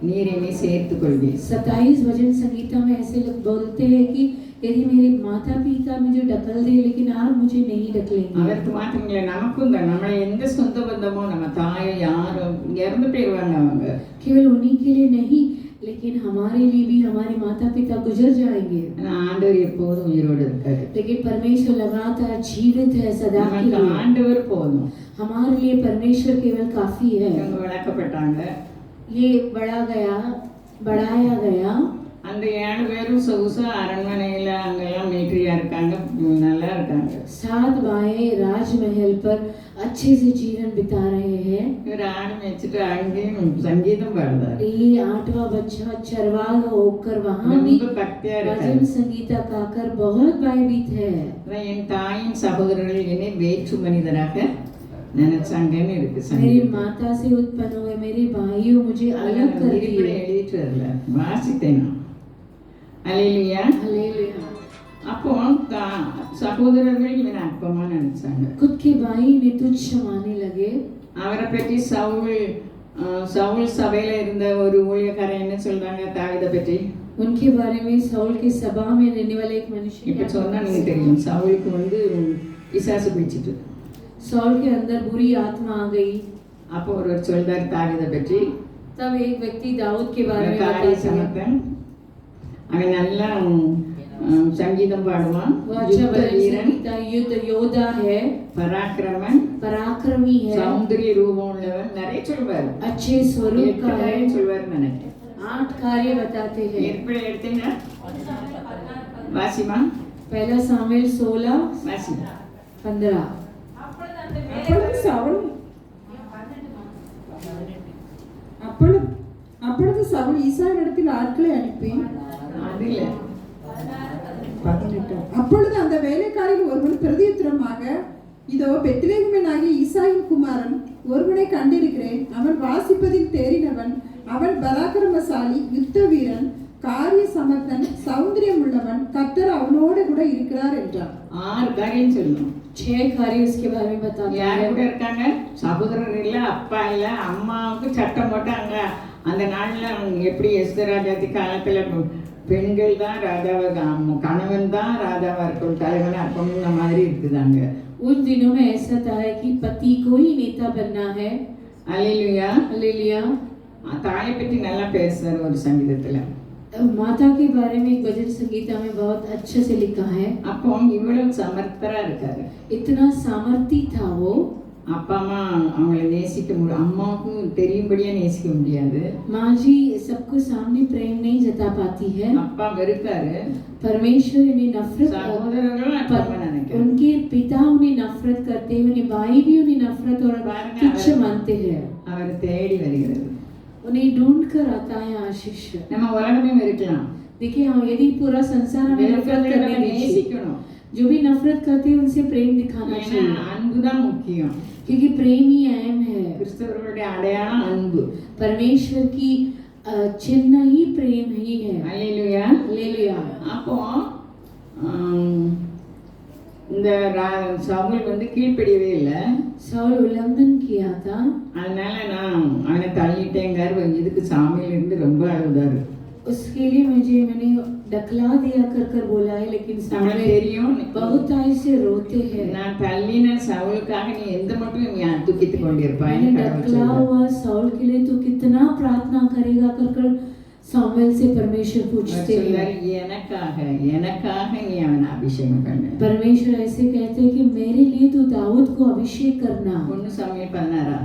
நீர் என்னை சேர்த்துக் கொள்வீர். 27 वचन संहिता में ऐसे लोग बोलते हैं कि यदि मेरे माता पिता मुझे ढकल दे लेकिन आप मुझे नहीं ढकलेंगे। அவருக்கு மாத்திரமில்லை நமக்கும் தான். நம்மளை எந்த சொந்த பந்தமோ நம்ம தாயை யாரும் இறந்து போயிடுவாங்க அவங்க. केवल उन्हीं के लिए नहीं, लेकिन हमारे लिए भी हमारे माता पिता गुजर जाएंगे। ஆனா ஆண்டவர் எப்போதும் உயிரோடு இருக்காரு. लेकिन परमेश्वर लगातार जीवित है सदा के நமக்கு लिए। ஆண்டவர் போதும். हमारे लिए परमेश्वर केवल काफी है। இவங்க வளர்க்கப்பட்டாங்க. ये बढ़ाया गया। அந்த 7 பேரும் சொகுசா அரண்மனையில அங்கெல்லாம் மிலிட்டரியா இருக்காங்க. நல்லா இருக்காங்க. 7 भाई राजमहल पर अच्छे से जीवन बिता रहे हैं। இவர் ஆடு மேய்ச்சிட்டு அங்கேயும் சங்கீதம் பாடுறாரு. ये 8वां बच्चा चरवाहा होकर वहाँ भी ரொம்ப பக்தியா இருக்காரு. भजन संगीता गाकर बहुत भयभीत है। அதான் என் தாயின் சகோதரர்கள் என்னை வேற்று மனிதராக நினைச்சாங்கன்னு இருக்கு मेरी சங்கீதம். माता से उत्पन्न हुए मेरे भाइयों मुझे अलग कर இப்படி दिए। எழுதிட்டு வரல, வாசித்தேன் நான். அல்லேலூயா. हालेलुया। அப்போ சகோதரர்கள் இவனை அற்பமா நினைச்சாங்க. खुद के भाई ने तुच्छ मानने लगे। அவரை பற்றி சவுல் சபையில இருந்த ஒரு ஊழியக்காரன் என்ன சொல்றாங்க தாவீதை பற்றி? उनके बारे में साउल की सभा में रहने वाले एक मनुष्य இப்ப क्या சொன்னா कहते நீங்க हैं? தெரியும். சவுலுக்கு பிசாசு பிடிச்சிட்டு. साउल के अंदर बुरी आत्मा आ गई। அப்போ ஒருவர் சொல்றாரு தாவீதை பற்றி. तब एक व्यक्ति दाऊद के बारे में காரிய बताते हैं। சமத்தன். அவன் நல்லா சங்கீதம் பாடுவான். वो अच्छा யுத்த भजन வீரன், संगीता युद्ध योद्धा है, பராக்கிரமன், पराक्रमी है, சௌந்தரிய ரூபம் உள்ளவன். நிறைய சொல்வார். अच्छे स्वरूप का है। சொல்வார் நினைக்கிறேன். 8 कार्य बताते हैं। எப்படி எடுத்தீங்க? வாசிமா पहला सामुएल 16 வாசி. 15। அப்பொழுது சவுல் ஈசாயினிடத்தில் ஆட்களை அனுப்பி அது இல்ல. அப்பொழுது அந்த வேலைக்காரில் ஒருவன் பிரதியுத்தரமாக, இதோ பெத்லெகேமியனாகிய ஈசாயின் குமாரன் ஒருவனை கண்டிருக்கிறேன். அவன் வாசிப்பதில் தேறினவன், அவன் பராக்கிரமசாலி, யுத்த வீரன், காரிய சமர்த்தன், சௌந்தரியம் உள்ளவன், கர்த்தர் அவனோடு கூட இருக்கிறார் என்றான். 6 காரியம் சொல்லணும். 6 कार्य उसके बारे में बताते யார் हैं। கூட இருக்காங்க? சகோதரர் இல்ல, அப்பா இல்ல, அம்மாவுக்கு சட்டம் போட்டாங்க. அந்த நாள்ல எப்படி எஸ்தர் ராஜாத்தி காலத்துல பெண்கள் தான் ராஜாவாக, கணவன் தான் ராஜாவா இருக்கும், தலைவனா இருக்கணும். இந்த மாதிரி இருக்குதாங்க. उन दिनों में ऐसा था कि पति को ही नेता बनना है। அல்லேலூயா. हालेलुया। தாயை பற்றி நல்லா பேசுறாரு ஒரு சங்கீதத்துல. माता के बारे में एक भजन संगीता में बहुत अच्छे से लिखा है। அப்போ இவ்வளவு சமர்த்தரா இருக்காரு. इतना सामर्थी था वो। அப்பா அம்மா அவங்கள நேசிக்க முடியும், அம்மாவுக்கும் தெரியும்படியா நேசிக்க முடியாது. माँ जी सबको सामने प्रेम नहीं जता पाती है। அப்பா வெறுக்காரு. परमेश्वर इन्हें नफरत சகோதரர்களும் அப்பா நினைக்கிறேன். उनके पिता उन्हें नफरत करते हैं, उन्हें भाई भी उन्हें नफरत और तुच्छ मानते हैं। அவர் தேடி வருகிறது. उन्हें ढूंढ कर आता है आशीष। நம்ம உலகமே வெறுக்கலாம். देखिए हाँ, यदि पूरा संसार हमें नफरत करने दीजिए, நேசிக்கணும். जो भी नफरत करते हैं उनसे प्रेम दिखाना ஏன்னா चाहिए, அன்புதான் முக்கியம். क्योंकि प्रेम ही अहम है। கிறிஸ்தவர்களுடைய அடையாளம் அன்பு. परमेश्वर की चिन्ह ही प्रेम ही है। அல்லேலூயா. हालेलुया। அப்போ இந்த சவுல் வந்து கீழ்ப்படியவே இல்லை. साउल उल्लंघन किया था, அதனால நான் அவனை தள்ளிட்டேங்காரு. இதுக்கு சாமியில இருந்து ரொம்ப அழுதாரு. उसके लिए मैंने डकला दिया कर बोला है, लेकिन நம்மளுக்கு सामने தெரியும், बहुत आई से रोते हैं। நான் தள்ளின சவுலுக்காக நீ எந்த மட்டும் நீ துக்கித்து கொண்டிருப்பாய். मैंने डकला हुआ साउल के लिए तू कितना प्रार्थना करेगा कर सामुएल से परमेश्वर पूछते हैं। எனக்காக நீ அவனை அபிஷேகம் பண்ணு. परमेश्वर ऐसे कहते हैं कि मेरे लिए तू दाऊद को अभिषेक करना। 1 சாமுவேல் 16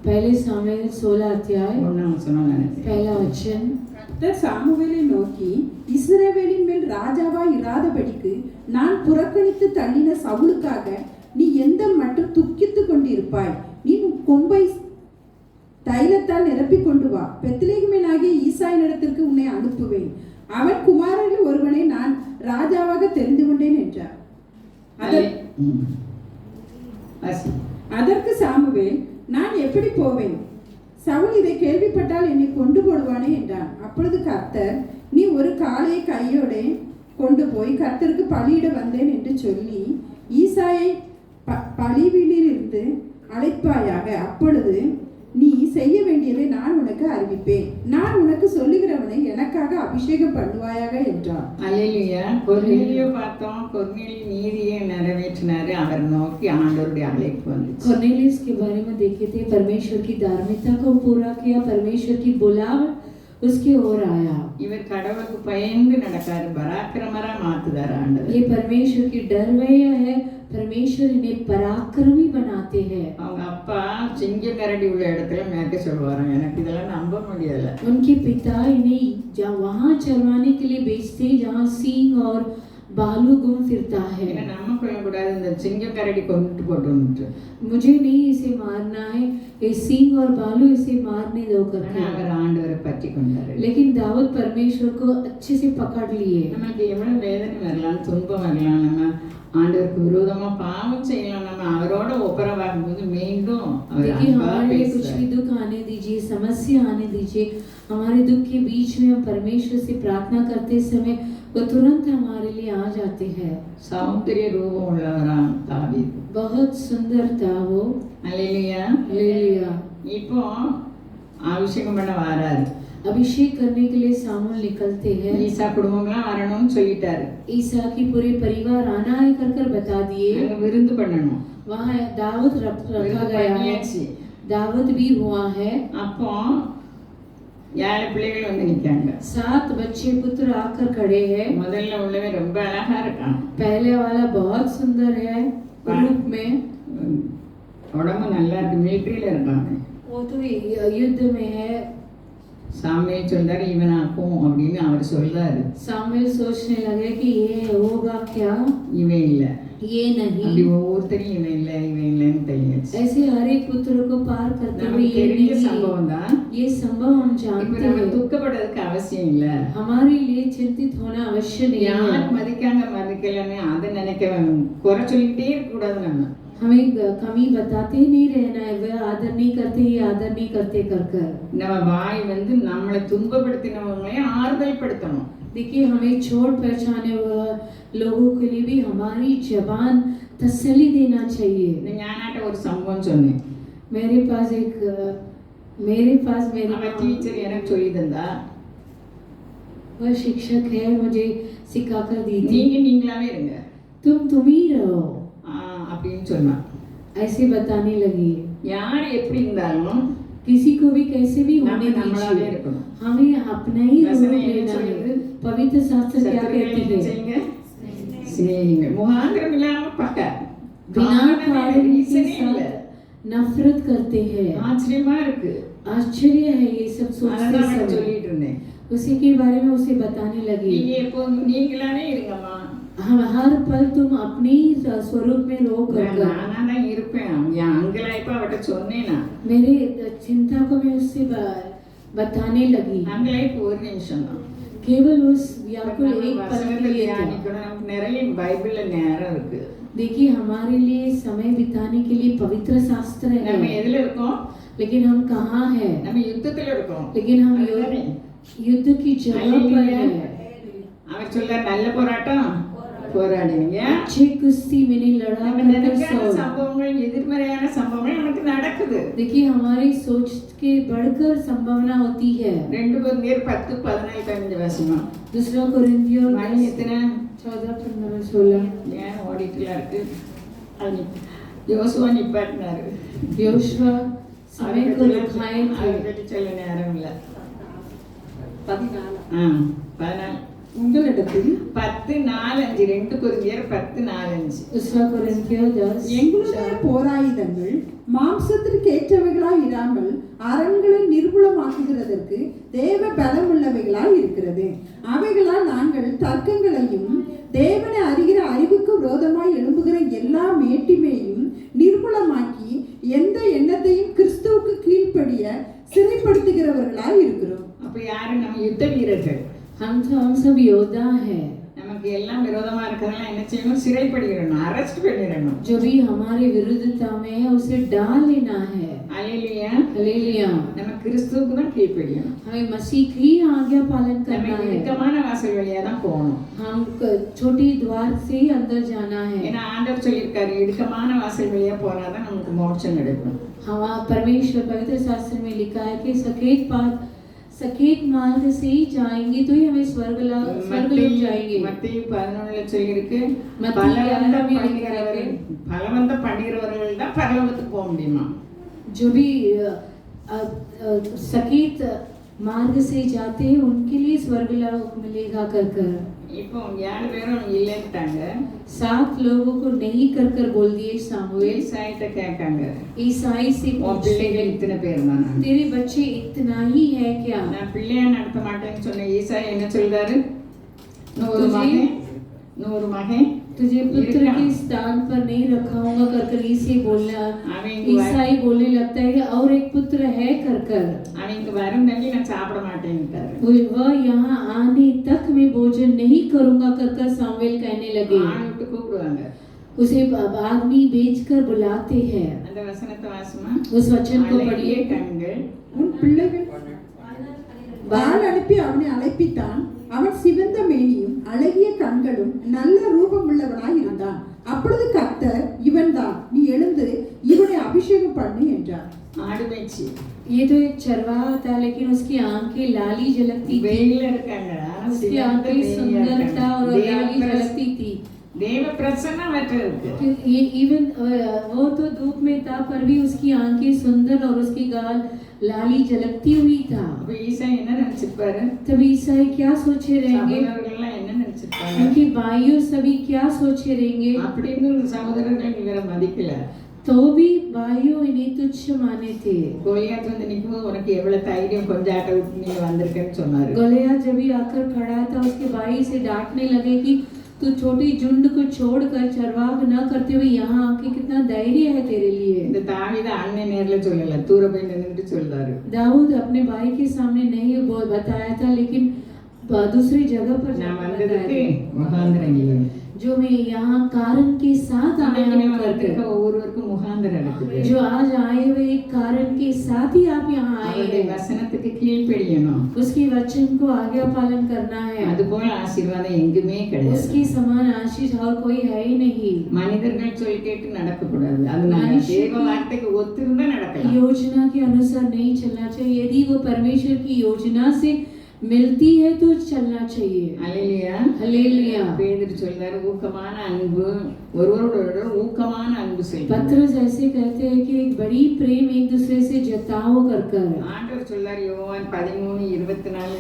पहले सामुएल 16 अध्याय 1 வசனம். पहला वचन। கர்த்தர் சாமுவேலை நோக்கி, இஸ்ரவேலின் மேல் ராஜாவாய் இராதபடிக்கு நான் புறக்கணித்து தள்ளின சவுலுக்காக நீ எந்த மட்டும் துக்கித்துக் கொண்டிருப்பாய்? நீ உன் கொம்பை தைலத்தால் நிரப்பிக் கொண்டு வா. பெத்லெகேமியனாகிய ஈசாயினிடத்திற்கு உன்னை அனுப்புவேன். அவன் குமாரரில் ஒருவனை நான் ராஜாவாக தெரிந்து கொண்டேன் என்றார். அதற்கு சாமுவேல், நான் எப்படி போவேன்? சவுல் இதை கேள்விப்பட்டால் என்னை கொண்டு போடுவானே என்றான். அப்பொழுது கர்த்தர், நீ ஒரு காளையை கையோட கொண்டு போய் கர்த்தருக்கு பலியிட வந்தேன் என்று சொல்லி ஈசாயை பலிவீலிலிருந்து அழைப்பாயாக. அப்பொழுது நீ செய்ய வேண்டியதை நான் உனக்கு அறிவிப்பேன். நான் உனக்கு சொல்லுகிறவனை எனக்காக அபிஷேகம் பண்ணுவாயாக என்றார். அல்லேலூயா. கொர்நேலியை பார்த்தோம். கொர்நேலி நீதியை நிறைவேற்றினாரு. அவர் நோக்கி ஆண்டவருடைய அழைப்பு வந்துச்சு. कोर्नेलियस के बारे में देखे थे, परमेश्वर की धार्मिकता को पूरा किया, परमेश्वर की बुलावट उसके ओर आया। இவர் கடவுளுக்கு பயந்து நடக்காரு. பராக்கிரமரா மாத்துதாரு ஆண்டவர். ये परमेश्वर की डर वह है, परमेश्वर इन्हें पराक्रमी बनाते हैं। அவங்க அப்பா சிங்க கரடி உள்ள இடத்துல மேய்க்க சொல்லுவாராம். எனக்கு இதெல்லாம் நம்ப முடியல. उनके पिता इन्हें वहां चरवाने के लिए भेजते जहां सींग और बालू घूम फिरता है। நம்ம கொள்ளக்கூடாது, இந்த சிங்க கரடி கொண்டு போட்டு मुझे नहीं इसे मारना है, ये सींग और बालू इसे मारने दो करके। அவர் ஆண்டவரை பற்றி கொண்டாரு. लेकिन दाऊद परमेश्वर को अच्छे से पकड़ लिए। நமக்கு எவ்வளவு வேதனை வரலாம், துன்பம் வரலாம், நம்ம ஆண்டவருக்கு விரோதமா பாவம் செய்யலாம், நம்ம அவரோட ஒப்பரவாகும் போது மீண்டும் देखिए हमारे लिए कुछ भी दुख आने दीजिए, समस्या आने दीजिए, हमारे दुख के बीच में हम परमेश्वर से प्रार्थना करते समय वो तुरंत हमारे लिए आ जाते हैं। சௌந்தரிய ரூபம் உள்ளவராம் தாவீது. बहुत सुंदर था वो। அல்லேலூயா. हालेलुया। இப்போ அபிஷேகம் பண்ண வராரு. अभिषेक करने के लिए सामुएल निकलते हैं। ஈசா குடும்பம்லாம் வரணும்னு சொல்லிட்டாரு. ईसा की पूरे परिवार आना है कर बता दिए। அங்க விருந்து பண்ணணும். वहाँ दाऊद रखा गया है, दाऊद भी हुआ है। அப்போ 7 பிள்ளைகள் வந்து நிக்காங்க. 7 बच्चे पुत्र आकर खड़े हैं। முதல்ல உள்ளவே ரொம்ப அழகா இருக்கான். पहले वाला बहुत सुंदर है रूप में, உடம்பு நல்லா இருக்கு, மிலிட்டரியில இருக்காங்க. वो तो युद्ध में है। சாமுவேல் சொல்றாரு இவனாக்கும் அப்படின்னு அவர் சொல்றாரு. सामुएल सोचने लगे कि ये होगा क्या, இவன் இல்ல, ये அப்படி नहीं। ஒவ்வொருத்தரையும் இவன் இல்லைன்னு தெரியாச்சு. ऐसे हर एक पुत्र को पार करते हुए நமக்கு ये தெரிஞ்ச नहीं, சம்பவம் தான். ये संभव हम இப்ப जानते நம்ம हैं। துக்கப்படுறதுக்கு அவசியம் இல்ல. हमारे लिए चिंतित होना अवश्य नहीं யார் है। மதிக்கலன்னு அதை நினைக்க குறை சொல்லிக்கிட்டே இருக்க கூடாது. நம்ம हमें कमी बताते ही नहीं रहना है, वे आदर नहीं करते, ये आदर नहीं करते कर நம்ம வாய் வந்து நம்மளை துன்பப்படுத்தினவங்களையும் ஆறுதல் படுத்தணும். देखिए हमें चोट पहुंचाने लोगों के लिए भी हमारी जबान तसल्ली देना चाहिए। ஞானாட்ட ஒரு சம்பவம் சொன்னேன். मेरे पास मेरी அவ டீச்சர் எனக்கு சொல்லி தந்தா. वह शिक्षक है, मुझे सिखा कर दी थी। நீங்களாவே இருங்க, तुम ही रहो அப்படின்னு சொன்னா. ऐसे बताने लगी। யார் எப்படி இருந்தாலும் किसी को भी कैसे भी होने நம்மளாவே दीजिए, இருக்கணும். हमें अपना ही रूप वचन ये लेना சொல்லுது, है। पवित्र शास्त्र क्या कहती है? ஸ்நேகிங்க முகாந்திரம் இல்லாம பக்க बिना कारण के साथ नफरत करते हैं। ஆச்சரியமா இருக்கு. आश्चर्य है ये सब सोचते அதான் समय। சொல்லிட்டு இருந்தேன். उसी के बारे में उसे बताने लगी। நீங்க எப்போதும் நீங்களாவே இருங்கம்மா. हम हर पल तुम अपने ही स्वरूप में रो कर நானா தான் இருப்பேன். என் அங்கலாய்ப்பா அவட்ட சொன்னேனா. मेरे चिंता को मैं उससे बताने लगी। அங்கலாய்ப்பு ஒரு நிமிஷம் தான். केवल उस व्याकुल एक पल के लिए था। நமக்கு நிறைய பைபிள்ல நேரம் இருக்கு. देखिए हमारे लिए समय बिताने के लिए पवित्र शास्त्र நம்ம है, எதுல இருக்கோம்? लेकिन हम कहाँ हैं? நம்ம யுத்தத்துல இருக்கோம். लेकिन हम युद्ध की जगह पर हैं। அவர் சொல்ற நல்ல போராட்டம் போராடினீங்க. अच्छी कुश्ती मैंने लड़ा நம்ம कर நினைக்கிற सौ। சம்பவங்கள் எதிர்மறையான சம்பவங்கள் நமக்கு நடக்குது. देखिए हमारी सोच के बढ़कर संभावना होती है। 2 Corinthians 10:14-15 வசனம். दूसरा कोरिन्थियों மணி எத்தனை? 14-15-16। ஏன் ஓடிட்டுலாம் இருக்கு? அது யோசுவா நிப்பாட்டினாரு. योशुआ समय को रुकाए थे। அவர்கிட்ட சொல்ல நேரம் இல்லை. 14 உங்களிடத்தில் 10:4-5 2 Corinthians 10:4-5. दूसरा कोरिन्थियों 10। எங்களுடைய போராயுதங்கள் மாம்சத்திற்கு ஏற்றவைகளாய் இராமல் அரண்களை நிர்மூலமாக்குகிறதற்கு தேவ பலமுள்ளவைகளாய் இருக்கிறது. அவைகளால் நாங்கள் தர்க்கங்களையும் தேவனை அறிகிற அறிவுக்கு விரோதமாய் எழும்புகிற எல்லா மேட்டிமையும் நிர்மூலமாக்கி எந்த எண்ணத்தையும் கிறிஸ்துவுக்கு கீழ்ப்படிய சிறைப்படுத்துகிறவர்களாய் இருக்கிறோம். அப்ப யாரு? நம்ம யுத்த வீரர்கள். हम सब योद्धा हैं। நமக்கு எல்லாம் விரோதமா இருக்கிறதெல்லாம் என்ன செய்யணும்? சிறைப்படுகிறணும், அரெஸ்ட் பண்ணிடணும். जो भी हमारे विरुद्धता में है उसे डाल लेना है। அல்லேலூயா. हालेलुया। நம்ம கிறிஸ்துவுக்கு தான் கீழ்ப்படியணும். हमें मसीह की आज्ञा पालन நம்ம करना है। இடுக்கமான வாசல் வழியா தான் போகணும். हम छोटी द्वार से ही अंदर जाना है। ஏன்னா ஆண்டவர் சொல்லியிருக்காரு, இடுக்கமான வாசல் வழியா போனாதான் நமக்கு மோட்சம் கிடைக்கும். हम परमेश्वर पवित्र शास्त्र में लिखा है कि सकेत मार्ग से ही जाएंगे तो ही हमें स्वर्ग लोग जाएंगे। மத்தேயு 11 சொல்லியிருக்கு, மத்தேயு 11 में பலவந்த பண்ணுகிறவர்கள் தான் பரலோகத்துக்கு போக முடியுமா? जो भी सकेत मार्ग से जाते हैं उनके लिए स्वर्ग लोक मिलेगा कर। இப்போ 7 பேரும் இல்லைன்ட்டாங்க. 7 लोगों को नहीं कर बोल दिए सामुएल। ஈசாயிட்ட கேட்காங்க, ईसाई से உன் पूछते பிள்ளைகள் हैं, இத்தனை பேர் தானா? तेरे बच्चे इतना ही है क्या? நான் பிள்ளையா நடத்த மாட்டேன்னு சொன்ன ஈசாய் என்ன சொல்றாரு? 100 மகன் तुझे पुत्र के स्थान पर नहीं रखाऊंगा कर इसे बोलना। ईसाई बोलने लगता है कि और एक पुत्र है कर। அவன் இங்க வரும் தண்ணி நான் சாப்பிட மாட்டேன்ட்டாரு. वह यहाँ आने तक मैं भोजन नहीं करूंगा कर सामुएल कहने लगे। ஆணுட்டு கூப்பிடுவாங்க. उसे आदमी बेचकर बुलाते हैं। அந்த வசனத்தை வாசுமா. उस वचन को पढ़िए। கண்கள் உன் பிள்ளைகள் வாள் அனுப்பி அவனை அழைப்பித்தான். அவன் சிவந்த மேனியும் அழகிய கண்களும் நல்ல ரூபம் உள்ளவனாய் இருந்தான். அப்பொழுது கர்த்தர், இவன்தான், நீ எழுந்து இவனை அபிஷேகம் பண்ணு என்றார். ஆடு மேய்ச்சி. ये तो एक चरवाहा था लेकिन उसकी आंखें लाली झलकती थी। வெயில்ல இருக்காங்க. उसकी आंखें सुंदरता और लाली झलकती थी। देव प्रसन्न बैठे ये इवन वो तो धूप में था पर भी उसकी आंखें सुंदर और उसकी गाल लाली झलकती हुई था। अब ईसाई என்ன நினைச்சிருப்பாரு? तब ईसाई क्या सोचे रहेंगे? சகோதரர்கள் என்ன நினைச்சிருப்பாங்க? उनके भाइयों सभी क्या सोचे रहेंगे? அப்படின்னு சகோதரர்கள் இவரை மதிக்கல. तो भी भाइयों इन्हें तुच्छ माने थे। கோலியாத் வந்து நிக்கும்போது உனக்கு எவ்வளவு தைரியம் கொஞ்சம் ஆட்ட விட்டு நீங்க வந்திருக்கேன்னு சொன்னாரு. गोलियत जब भी आकर खड़ा था उसके भाई से डांटने लगे कि तू छोटी झुंड को छोड़कर चरवाह न करते हुए यहाँ आके कितना धैर्य है तेरे लिए। இந்த தாவீது அண்ணன் நேர்ல சொல்லல, தூர போய் நின்னுட்டு சொல்றாரு. दाऊद अपने भाई के सामने नहीं बताया था लेकिन दूसरी जगह पर நான் வந்ததுக்கு முகாந்திரம் இல்லை. जो मैं यहाँ कारण के साथ आया हूँ करके। ஒவ்வொருவருக்கும் முகாந்திரம் இருக்குது. जो आज आए हुए एक कारण के साथ ही आप यहाँ आए அவருடைய हैं। வசனத்துக்கு கீழ்ப்படியணும். उसके वचन को आज्ञा पालन करना है। அதுபோல ஆசீர்வாதம் எங்குமே கிடையாது. उसकी समान आशीष और कोई है ही नहीं। மனிதர்கள் சொல் கேட்டு நடக்கக்கூடாது. அதனால தேவ வார்த்தைக்கு ஒத்திருந்தா நடக்கலாம். योजना के अनुसार नहीं चलना चाहिए। यदि वो परमेश्वर की योजना से मिलती है तो चलना चाहिए। அல்லேலூயா. हालेलुया। பேதுரு சொல்றாரு, ஊக்கமான அன்பு, ஒருவரோடு ஊக்கமான அன்பு செய்யுங்க. पत्रस ऐसे कहते हैं कि एक बड़ी प्रेम एक दूसरे से जताओ कर। ஆண்டவர் சொல்றாரு யோவான் 13:24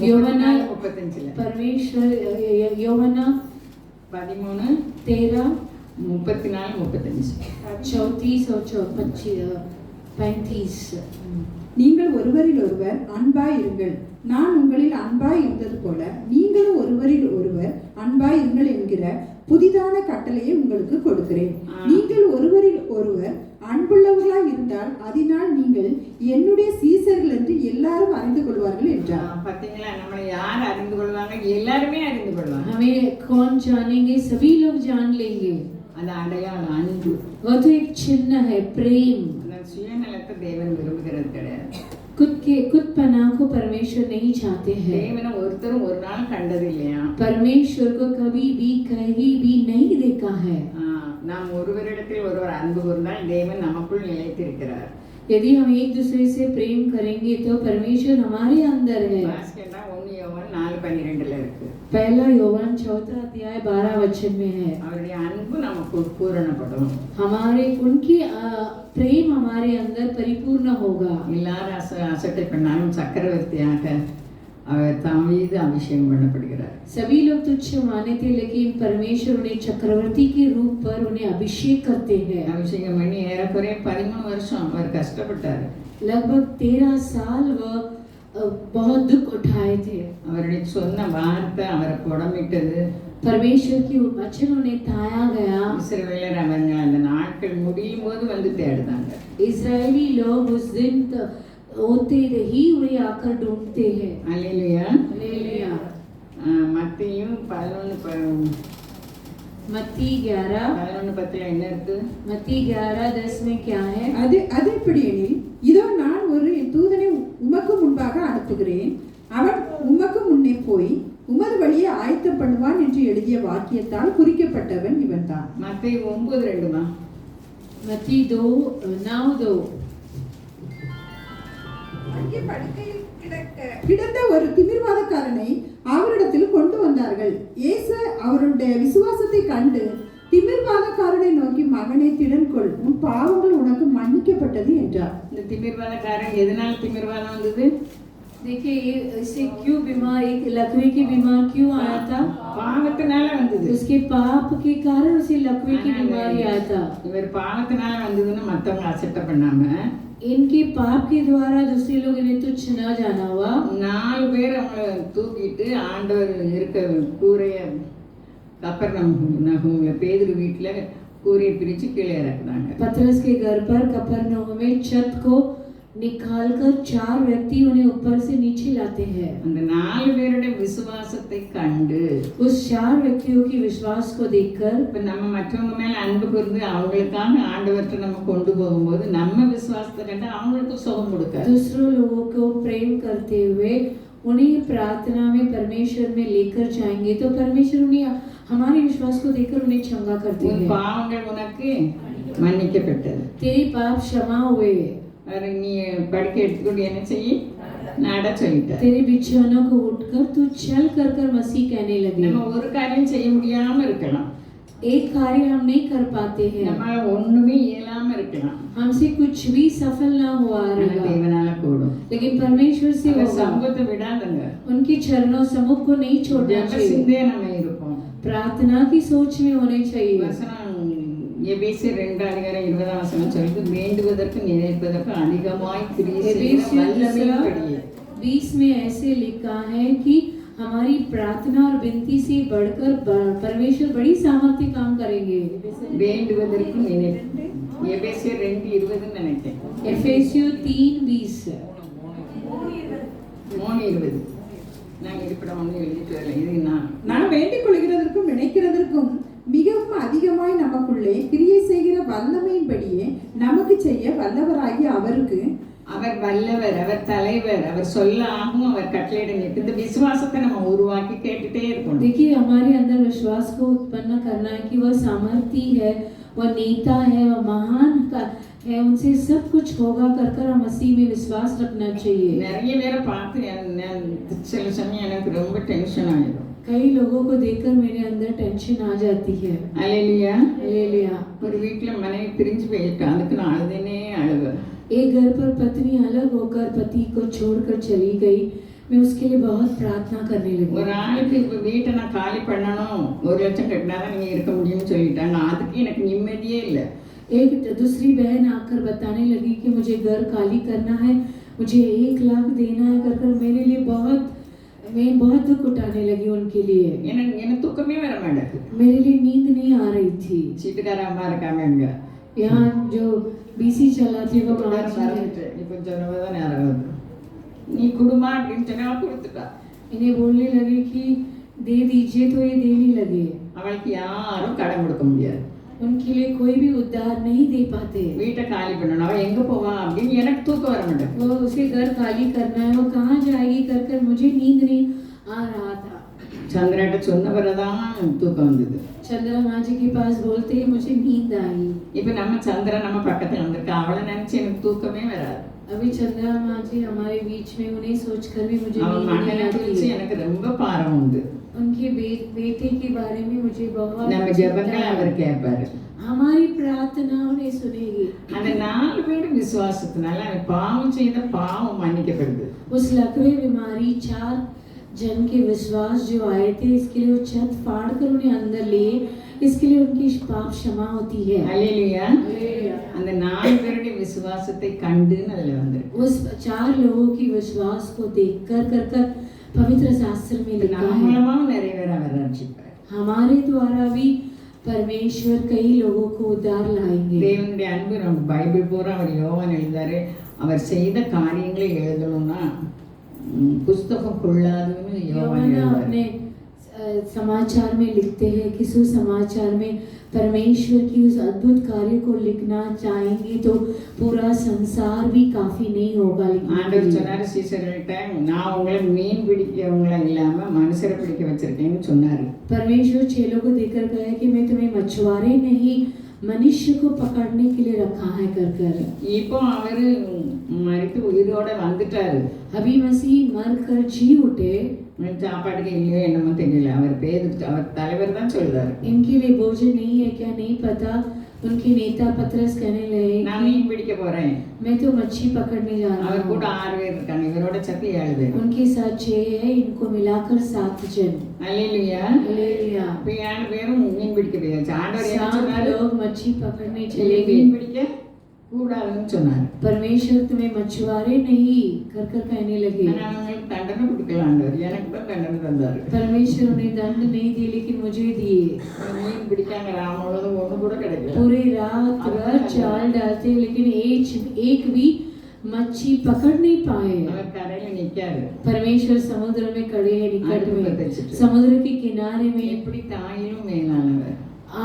யோவானா 35ல. परमेश्वर யோவானா 13:34-35. 34-35। நீங்கள் ஒருவரில் ஒருவர் அன்பாய் இருங்கள். நான் உங்களில் அன்பாய் இருந்தது போல நீங்களும் ஒருவரில் ஒருவர் அன்பாய் இருங்கள் என்கிற புதிதான கட்டளையை உங்களுக்கு கொடுக்கிறேன். நீங்கள் ஒருவரில் ஒருவர் அன்புள்ளவர்களாய் இருந்தால் அதனால் நீங்கள் என்னுடைய சீசர்கள் என்று எல்லாரும் அறிந்து கொள்வார்கள் என்றார். பாத்தீங்களா, நம்மளை யார் அறிந்து கொள்வாங்க? எல்லாருமே அறிந்து கொள்வாங்க. हमें कौन जानेंगे? सभी लोग जान लेंगे। அது அடையாளம் அன்பு. वो तो एक चिन्ह है प्रेम। சுயநலத்தை தேவன் விரும்புகிறது கிடையாது. खुद पनाह को परमेश्वर नहीं चाहते हैं। தேவனை ஒருத்தரும் ஒரு நாள் கண்டது இல்லையா? परमेश्वर को कभी भी कहीं भी नहीं देखा है। நாம் ஒருவரிடத்தில் ஒருவர் அன்பு கூர்ந்தால் தேவன் நமக்குள் நிலைத்திருக்கிறார்। यदि हम एक दूसरे से प्रेम करेंगे तो परमेश्वर हमारे अंदर है। 1 யோவான் 4:12 இருக்கு। पहला योवान 4 अध्याय 12 वचन में है। அவருடைய அன்பு நமக்கு பூரணப்படும்। हमारे उनकी प्रेम हमारे अंदर परिपूर्ण होगा। எல்லாரும் அசட்டை பண்ணாலும் சக்கரவர்த்தியாக அவர் தாவீது அபிஷேகம் பண்ணப்படுகிறார்। सभी लोग तुच्छ माने थे लेकिन परमेश्वर उन्हें चक्रवर्ती के रूप पर उन्हें अभिषेक करते हैं। அபிஷேகம் பண்ணி ஏறக்குறைய 13 வருஷம் அவர் கஷ்டப்பட்டார்। लगभग 13 साल वह बहुत दुख उठाए थे। அவருடைய சொன்ன வார்த்தை அவரை புடமிட்டது। परमेश्वर की वचन उन्हें ताया गया। இஸ்ரவேலர் அவங்க அந்த நாட்கள் முடியும் போது வந்து தேடுதாங்க। इजरायली लोग उस दिन होते ही उन्हें आकर ढूंढते हैं। அல்லேலூயா। हालेलुया। மத்தேயு 11:10 என்ன இருக்கு? मत्ती 11:10 में क्या है? அது எப்படி எனில், இதோ நான் ஒரு என் தூதனை உமக்கு முன்பாக அனுப்புகிறேன், அவன் உமக்கு முன்னே போய் உமது வழியை ஆயத்தம் பண்ணுவான் என்று எழுதிய வாக்கியத்தால் குறிக்கப்பட்டவன் இவன்தான்। மத்தேயு 9:2 मत्ती 2:9 கிடந்த ஒரு திமிர்வாதக்காரனை அவரிடத்தில் கொண்டு வந்தார்கள். இயேசு அவருடைய விசுவாசத்தை கண்டு திமிர்வாதக்காரனை நோக்கி, மகனே திடன்கொள், உன் பாவங்கள் உனக்கு மன்னிக்கப்பட்டது என்றார்। இந்த திமிர்வாதக்காரன் எதனால திமிர்வாதம் வந்தது? देखिए इसे क्यों बीमार, एक लकवे की बीमार क्यों आया था? பாவத்தினால வந்தது। उसके पाप के कारण उसे लकवे की बीमारी आया था। இவர் பாவத்தினால வந்ததுன்னு மத்தவங்க அசட்டை பண்ணாம, इनके पाप के द्वारा दूसरे लोग इन्हें तुच्छ न जाना हुआ। 4 பேர் அவங்கள தூக்கிட்டு ஆண்டவர் இருக்க கூரைய கப்பர்நகூம்ல பேதுரு வீட்டுல கூரையை பிரிச்சு கீழே இறக்குறாங்க। पतरस के घर पर कफरनहूम में छत को निकालकर 4 व्यक्ति उन्हें ऊपर से नीचे लाते हैं। அந்த 4 பேருடைய விசுவாசத்தை கண்டு, उस 4 व्यक्तियों की विश्वास को देखकर, இப்ப நம்ம மற்றவங்க மேல அன்பு கூர்ந்து அவங்களுக்காக ஆண்டவர்கிட்ட நம்ம கொண்டு போகும்போது நம்ம விசுவாசத்தை கண்டு அவங்களுக்கு சுகம் கொடுக்க, दूसरों लोगों को प्रेम करते हुए उन्हें प्रार्थना में परमेश्वर में लेकर जाएंगे तो परमेश्वर उन्हें हमारे विश्वास को देखकर उन्हें क्षमा करते உன் हैं। பாவங்கள் உனக்கு மன்னிக்கப்பட்டது। तेरे पाप क्षमा हुए। நீ படுக்க எடுத்துக்கொண்டு என்ன செய்ய நட சொல்லிட்ட। तेरे बिछौनों को उठकर तू चल कर मसीह कहने लगे। நம்ம ஒரு காரியம் செய்ய முடியாம இருக்கலாம், एक कार्य हम नहीं कर पाते हैं, நம்மால ஒண்ணுமே இயலாம இருக்கலாம், हमसे कुछ भी सफल ना हुआ रहेगा, தேவனால கூடும்। लेकिन परमेश्वर से होगा। சமூகத்தை விடாதங்க, उनके चरणों समूह को नहीं छोड़ना ஜெப चाहिए। சிந்தையா நம்ம இருப்போம்। प्रार्थना की सोच में होने चाहिए। வசனம் எபேசியர் 2:20 சொல்லுது, வேண்டுவதற்கு நினைப்பதற்கு அதிகமாய் கிரியை செய்கிற வல்லமையின்படியே। 20 में ऐसे लिखा है कि हमारी प्रार्थना और विनती से बढ़कर परमेश्वर बड़ी सामर्थ्य काम करेंगे। வேண்டுவதற்கு நினை எபேசியர் 2:20 நினைக்கிறேன்। एफेसियों 3:20 3:20 நான் இருப்பிடம் ஒன்று எழுதிட்டு வரல, இது நான் வேண்டிக் கொள்கிறதற்கும் நினைக்கிறதற்கும் மிகவும் அதிகமாய் நமக்குள்ளே கிரியை செய்கிற வல்லமையின்படியே நமக்கு செய்ய வல்லவராகிய அவருக்கு, அவர் வல்லவர், அவர் தலைவர், அவர் சொல்ல ஆகும், அவர் கட்டளையிட நிற்கும்। இந்த விசுவாசத்தை நம்ம உருவாக்கி கேட்டுட்டே இருக்கணும்। देखिए हमारे अंदर विश्वास को उत्पन्न करना है कि वह सामर्थी है, वह नेता है, वह महान है, उनसे सब कुछ होगा कर हम मसीह में विश्वास रखना चाहिए। நிறைய பேரை பார்த்து சில சமயம் எனக்கு ரொம்ப டென்ஷன் ஆயிடும்। कई लोगों को देखकर मेरे अंदर टेंशन आ जाती है। அல்லேலூயா। हालेलुया। ஒரு வீட்டுல மனைவி பிரிஞ்சு போயிட்டா, அதுக்கு நான் அழுதுனே அழுவேன்। एक घर पर पत्नी अलग होकर पति को छोड़कर चली गई, मैं उसके लिए बहुत प्रार्थना करने ஒரு लगी। ஆளுக்கு இப்போ வீட்டை நான் காலி பண்ணணும், 1 லட்சம் கட்டினாதான் நீங்க இருக்க முடியும்னு சொல்லிட்டாங்க, அதுக்கு எனக்கு நிம்மதியே இல்லை। एक दूसरी बहन आकर बताने लगी कि मुझे घर खाली करना है, मुझे 1 लाख देना है कर मेरे लिए मैं बहुत दुख उठाने लगी उनके लिए। எனக்கு தூக்கமே வர மாட்டேங்குது। मेरे लिए नींद नहीं आ रही थी। சீட்டுக்கார அம்மா இருக்காங்க இங்க, यहाँ जो बीसी चलाती है वो இப்போ கொஞ்சம் தான் நேரம் ஆகுது, நீ குடுமா அப்படின்னு சொன்னா கொடுத்துட்டா। इन्हें बोलने लगे कि दे दीजिए तो ये देने लगे। அவளுக்கு யாரும் கடன் கொடுக்க முடியாது। उनके लिए कोई भी उद्धार नहीं दे पाते। வீட்டை காலி பண்ணணும், அவன் எங்கே போவான் அப்படின்னு எனக்கு தூக்கம் வர மாட்டேன். वो उसे घर खाली करना है, वो कहाँ जाएगी कर कर मुझे नींद नहीं आ रहा था। சந்திராட்ட சொன்ன பிறகுதான் தூக்கம் வந்தது. चंद्रमा जी के पास बोलते ही मुझे नींद आई। இப்போ நம்ம சந்திரா நம்ம பக்கத்தில் வந்திருக்கா, அவளை நினச்சி எனக்கு தூக்கமே வராது. अभी चंद्रमा जी हमारे बीच में, उन्हें सोचकर भी मुझे அவன் नींद மகனை नहीं குறித்து आती। எனக்கு ரொம்ப பாரம் உண்டு. उनके बेटे के बारे में मुझे बहुत நம்ம चिंता ஜெபங்களை है। அவர் கேட்பாரு. हमारी प्रार्थना उन्हें सुनेगी। அந்த 4 பேர் விசுவாசத்தினால அவன் பாவம் செய்த பாவம் மன்னிக்கப்படுது. उस लकवे बीमारी 4 जन के विश्वास जो आए थे, इसके लिए वो छत फाड़ कर उन्हें अंदर लिए, इसके लिए उनकी पाप क्षमा होती है। அல்லேலூயா. हालेलुया। அந்த 4 பேருடைய விசுவாசத்தை கண்டுன்னு அதுல வந்திருக்கு. उस 4 लोगों की विश्वास को देखकर कर कर पवित्र शास्त्र में लिखा நம்ம है। மூலமாவும் நிறைய பேர் அவர் ரட்சிப்பார். हमारे द्वारा भी परमेश्वर कई लोगों को उद्धार लाएंगे। தேவனுடைய அன்பு நம்ம பைபிள் பூரா அவர் யோவான் எழுதாரு. அவர் செய்த காரியங்களை எழுதணும்னா புஸ்தகம் கொள்ளாதுன்னு யோவான் யோவான் எழுதாரு. अपने समाचार में लिखते हैं कि सुसमाचार में परमेश्वर की उस अद्भुत कार्य को लिखना चाहेंगे तो पूरा संसार भी काफी नहीं होगा लिखने के ஆண்டவர் लिए। சொன்னாரு சீசர்கள்ட்ட, நான் உங்களை மீன் பிடிக்கவங்கள இல்லாம மனுஷரை பிடிக்க வச்சிருக்கேன்னு சொன்னாரு. परमेश्वर चेलों को देकर गया कि मैं तुम्हें मछुआरे नहीं मनुष्य को पकड़ने के लिए रखा है कर कर। இப்போ அவரு மரித்து உயிரோட வந்துட்டாரு. अभी मसीह मर कर जी उठे। சாப்பாட்டுக்கு இல்லையோ என்னமோ தெரியல, அவர் தலைவர் தான் சொல்றாரு. इनके लिए भोजन नहीं है क्या नहीं पता। उनके नेता पतरस कहने लगे நான் மீன் பிடிக்க போறேன். मैं तो मच्छी पकड़ने जा रहा அவர் கூட हूँ। 6 பேர் இருக்காங்க, இவரோட சேர்த்து 7 பேர். उनके साथ 6 है, इनको मिलाकर 7 जन। அல்லேலூயா. हालेलुया। இப்போ 7 பேரும் மீன் பிடிக்க போயாச்சு. ஆண்டவர் என்ன 7 சொன்னாரு? लोग मच्छी पकड़ने நீங்க चले गए। மீன் பிடிக்க கூடாதுன்னு சொன்னாரு. परमेश्वर तुम्हें मछुआरे नहीं कर कर कहने लगे। ஆனா அவங்களுக்கு தண்டனை கொடுக்கல ஆண்டவர், எனக்கு தான் தண்டனை தந்தாரு. परमेश्वर उन्हें दंड नहीं दिए लेकिन मुझे दिए। மீன் பிடிக்காங்க ராமளும் ஒண்ணு கூட கிடைக்கல. पूरे रात भर जाल डालते लेकिन एक भी मच्छी पकड़ नहीं पाए। அவர் கரையில நிக்காரு. परमेश्वर समुद्र में खड़े हैं निकट आग में, बदलते। समुद्र के किनारे में எப்படி தாயிலும் மேலானவர்.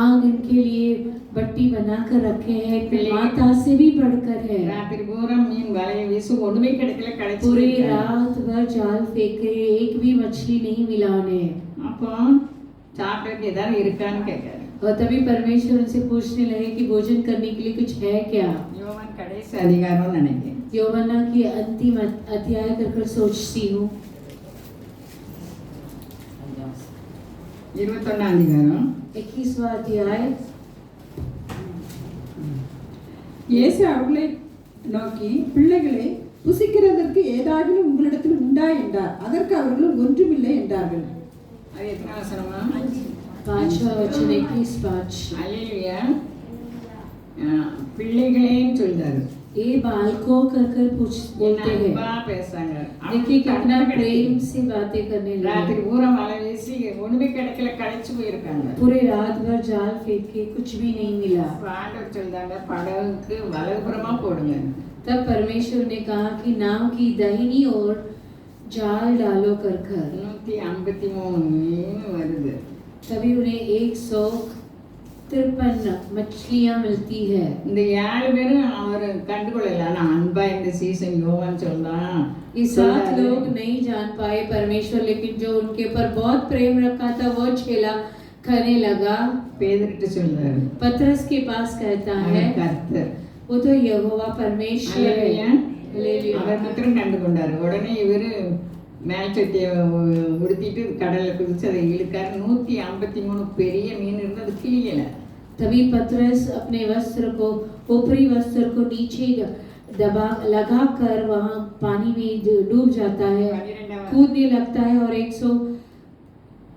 आग इनके लिए बट्टी बनाकर रखे हैं, माता से भी बढ़कर है। ராத்திரி பூரா மீன் வலையை வீசும், ஒண்ணுமே கிடைக்கல, கிடைச்சு पूरे रात भर जाल फेंके, एक भी मछली नहीं मिला उन्हें। அப்போ சாப்பிட்டதுக்கு ஏதாவது இருக்கான்னு கேட்காரு. और तभी परमेश्वर उनसे पूछने लगे कि भोजन करने के लिए कुछ है क्या। யோவான் கடைசி அதிகாரம் நினைக்கிறேன். यौवना की अंतिम अध्याय कर सोचती हूँ। 21 அதிகாரம் 21वां अध्याय। இயேசு அவர்களை நோக்கி, பிள்ளைகளே, புசிக்கிறதற்கு ஏதாகிலும் உங்களிடத்தில் உண்டா என்றார். அதற்கு அவர்கள் ஒன்றுமில்லை என்றார்கள். அது எத்தனை வசனமா? 5वां वचन 21-5। அல்லேலூயா. பிள்ளைகளேன்னு சொல்றாரு. ये बालकों कर बोलते हैं। அன்பா பேசுறாங்க. देखिए कितना प्रेम से बातें करने लगे। ராத்திரி பூரா வலை வீசி ஒண்ணுமே கிடைக்கல, கிடைச்சு போயிருக்காங்க. पूरे रात भर जाल फेंक के कुछ भी नहीं मिला। ஆண்டவர் சொல்றாங்க, படகுக்கு வலதுபுறமா போடுங்க. तब परमेश्वर ने कहा कि नाव की दाहिनी ओर जाल डालो कर 153 மீன் வருது. तभी उन्हें 153 मछलियां मिलती है। இந்த 7 பேரும் அவர் கண்டுகொள்ளல. ஆனா அன்பா இந்த சீசன் யோவான் சொல்றான், ये 7 लोग नहीं जान पाए परमेश्वर, लेकिन जो उनके ऊपर बहुत प्रेम रखा था वो चेला करने लगा। பேதுருட்ட சொல்றாரு, पतरस के पास कहता है அவர் கர்த்தர். वो तो यहोवा परमेश्वर है। हालेलुया। அவர் மாத்திரம் கண்டு கொண்டாரு. உடனே இவரு மேல் சட்டியை உடுத்திட்டு கடல்ல குதிச்சு அதை இழுக்காரு. 153 பெரிய மீன் இருந்து அது கிளியல. तभी पतरस अपने वस्त्र को, ऊपरी वस्त्र को नीचे दबा लगाकर वहां पानी में डूब जाता है, कूदने लगता है और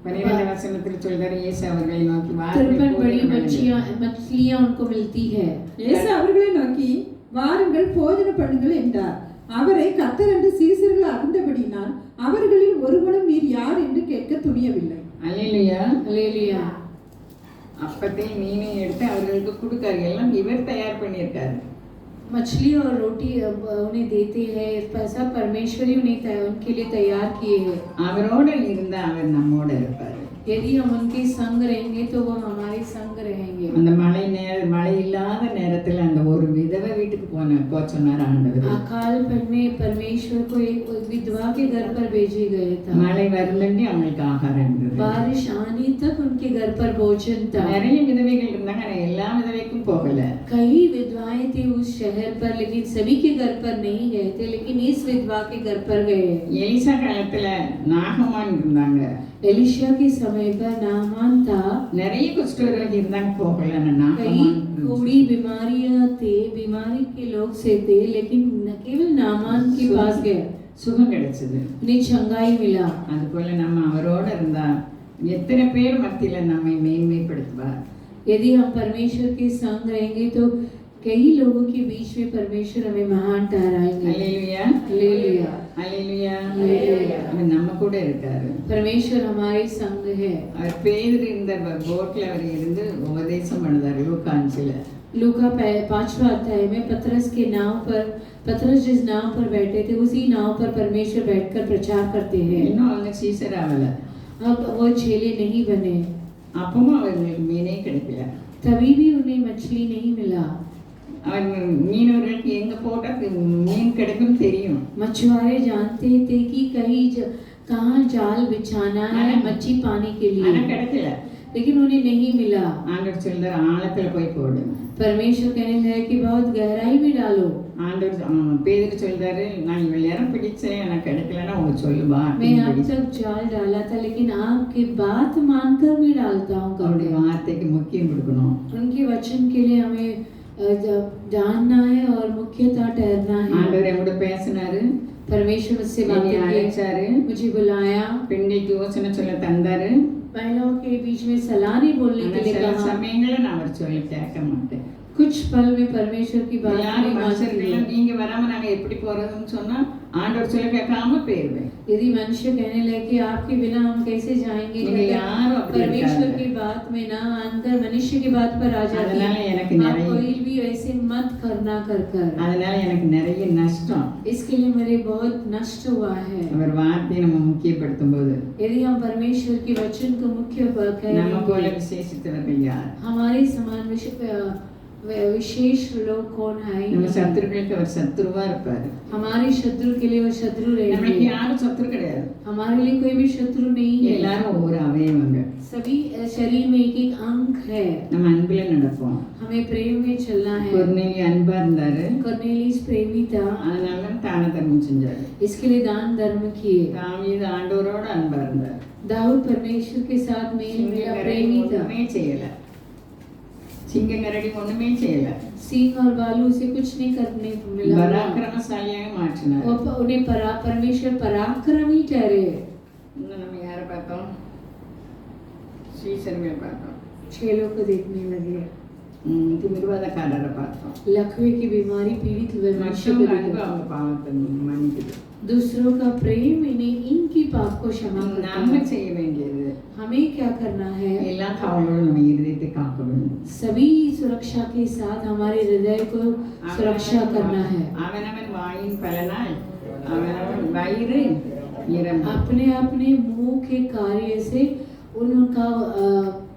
12 வசனத்தில் சொல்றாரு, இயேசு அவர்களை நோக்கி, 153 बड़ी मछलियां उनको मिलती है। இயேசு அவர்களை நோக்கி, வாருங்கள் போஜன பண்ணுங்கள் என்றார். அவரை கர்த்தர் என்று சீசர்கள் அறிந்தபடியினால் அவர்களில் ஒருவனும் நீர் யார் என்று கேட்க துணியவில்லை. அல்லேலூயா. हालेलुया। அப்பத்தை மீனை எடுத்து அவர்களுக்கு கொடுக்காரு. எல்லாம் இவர் தயார் பண்ணியிருக்காரு. मछली और रोटी उन्हें देते हैं, पैसा परमेश्वर ही उनके लिए तैयार किए हैं। அவரோட இருந்தா அவர் நம்மோட இருப்பாரு. यदि हम उनके संग रहेंगे तो वो हमारे संग रहेंगे। அந்த மழை இல்லாத நேரத்தில் அந்த ஒரு விதவை வீட்டுக்கு போக சொன்னார் ஆண்டவர். अकाल में परमेश्वर को एक विधवा के घर पर भेजे गए था। மழை வரும்படி அவங்களுக்கு ஆகாரம் இருந்தது. बारिश आने तक उनके घर पर भोजन था। நிறைய விதவைகள் இருந்தாங்க, ஆனா எல்லா விதவைக்கும் போகல. कई विधवाएं थी उस शहर पर, लेकिन सभी के घर पर नहीं गए थे, लेकिन इस विधवा के घर पर गए। எலிசா காலத்துல நாகமான் இருந்தாங்க. एलिशा के समय पर नामान था। நிறைய குஷ்டரோகி இருந்தாங்க, போகல. कई நாகமான் थोड़ी बीमारियां थे, बीमारी के लोग से थे, लेकिन न केवल नामान के पास गए, சுகம் கிடைச்சது. उन्हें चंगाई मिला। அது போல நம்ம அவரோட இருந்தா எத்தனை பேர் மத்தியில நம்மை மேன்மைப்படுத்துவார். यदि हम परमेश्वर के संग रहेंगे तो कई लोगों के बीच में परमेश्वर हमें महान ठहराएंगे। அல்லேலூயா, हालेलुया, அல்லேலூயா. हालेलुया। அவர் நம்ம கூட இருக்காரு. परमेश्वर हमारे संग है। அவர் பேதுரு இந்த போட்ல அவர் இருந்து உபதேசம் பண்ணார். லூக்கா 5ல लूका 5वां अध्याय में पतरस जिस नाव पर बैठे थे उसी नाव पर परमेश्वर बैठकर प्रचार करते हैं। இன்னும் அவங்க சீசர் ஆகல. अब वो चेले नहीं बने, அப்பவும் அவங்களுக்கு மீனே கிடைக்கல. तभी भी उन्हें मछली नहीं मिला। அவங்க மீனவர்களுக்கு எங்க போட்டா மீன் கிடைக்கும் தெரியும். मछुआरे जानते थे कि कहाँ जाल बिछाना है मच्छी पाने के ஆனா लिए, கிடைக்கல. लेकिन उन्हें नहीं मिला। ஆண்டவர் சொல்றார், ஆழத்துல போய் போடு. परमेश्वर कहने लगे कि बहुत गहराई में डालो। ஆண்டவர் பேதுரு சொல்றாரு, நான் இவ்வளவு நேரம் பிடிச்சேன், எனக்கு கிடைக்கலன்னா உங்க சொல்லுவா. मैं अब तक जाल डाला था, लेकिन आपकी बात मानकर मैं डालता हूँ। அவருடைய வார்த்தைக்கு முக்கியம் கொடுக்கணும். उनके वचन के लिए हमें जानना है और मुख्यता ठहरना है। ஆண்டவர் என்னோட பேசினாரு, परमेश्वर मुझसे என்னை बातें किए, அழைச்சாரு, मुझे बुलाया, பெண்களுக்கு யோசனை சொல்ல தந்தாரு. महिलाओं के बीच में सलाह नहीं बोलने ஆனா के लिए சில कहा। சமயங்கள்ல நான் அவர் சொல்ல கேட்க மாட்டேன். कुछ पल में परमेश्वर की बात எல்லாரும் नहीं मानती மனுஷர்கள் है। நீங்க வராம நாங்க எப்படி போறதுன்னு சொன்னா ஆண்டவர் சொல்ல கேட்காம போயிருவேன். यदि मनुष्य कहने लगे कि आपके बिना हम कैसे जाएंगे, நீங்க யாரும் அப்படி परमेश्वर இருக்காது. की बात में ना आनकर मनुष्य की बात पर आ जाती அதனால है। எனக்கு आप நிறைய कोई भी ऐसे मत करना कर அதனால எனக்கு நிறைய நஷ்டம். इसके लिए मेरे बहुत नष्ट हुआ है। அவர் வார்த்தையை நம்ம முக்கியப்படுத்தும் போது यदि हम परमेश्वर के वचन को मुख्य நம்ம போல करेंगे, விசேஷித்தவர்கள் யார்? हमारे समान विशेष लोग कौन है? நம்ம சத்துருக்களுக்கு அவர் சத்துருவா இருப்பாரு. हमारे शत्रु के लिए वो शत्रु நம்மளுக்கு रहेंगे। யாரும் சத்துரு கிடையாது. हमारे लिए कोई भी शत्रु नहीं है। எல்லாரும் ஒவ்வொரு அவயவங்க. सभी शरीर में एक एक अंग है। நம்ம அன்புல நடப்போம். हमें प्रेम में चलना है। கொர்நேலியு அன்பா இருந்தாரு, कर्नेलियस प्रेमी था, அதனால தான தர்மம் செஞ்சாரு. इसके लिए दान धर्म किए। தாவீது ஆண்டவரோட அன்பா இருந்தார். दाऊद परमेश्वर के साथ मेल मिला प्रेमी था। ஒண்ணுமே செய்யல. சிங்கங்கரடி ஒண்ணுமே செய்யல. सिंह और बालू से कुछ नहीं करने को मिला। பராக்கிரமசாலியாக மாற்றினார். उन्हें परमेश्वर पराक्रमी ठहरे। இன்னும் நம்ம யாரை பார்த்தோம்? சீசர்களை பார்த்தோம். चेलों को देखने लगे। திமிர்வாதக்காரரை பார்த்தோம். लकवे की बीमारी पीड़ित हुए मनुष्य को மற்றவங்க அன்பு देखा। அவங்க பாவத்தை மன்னிக்குது. दूसरों का प्रेम इन्हें इनकी पाप को क्षमा करता நாம है। செய்ய வேண்டியது हमें क्या करना है? எல்லா காவலோடு நம்ம இருதயத்தை காக்கணும். सभी सुरक्षा के साथ हमारे हृदय को सुरक्षा करना है। அவனவன் வாயின் பலனாய் அவனவன் வயிறு நிரம்பும். अपने अपने मुंह के कार्य से उनका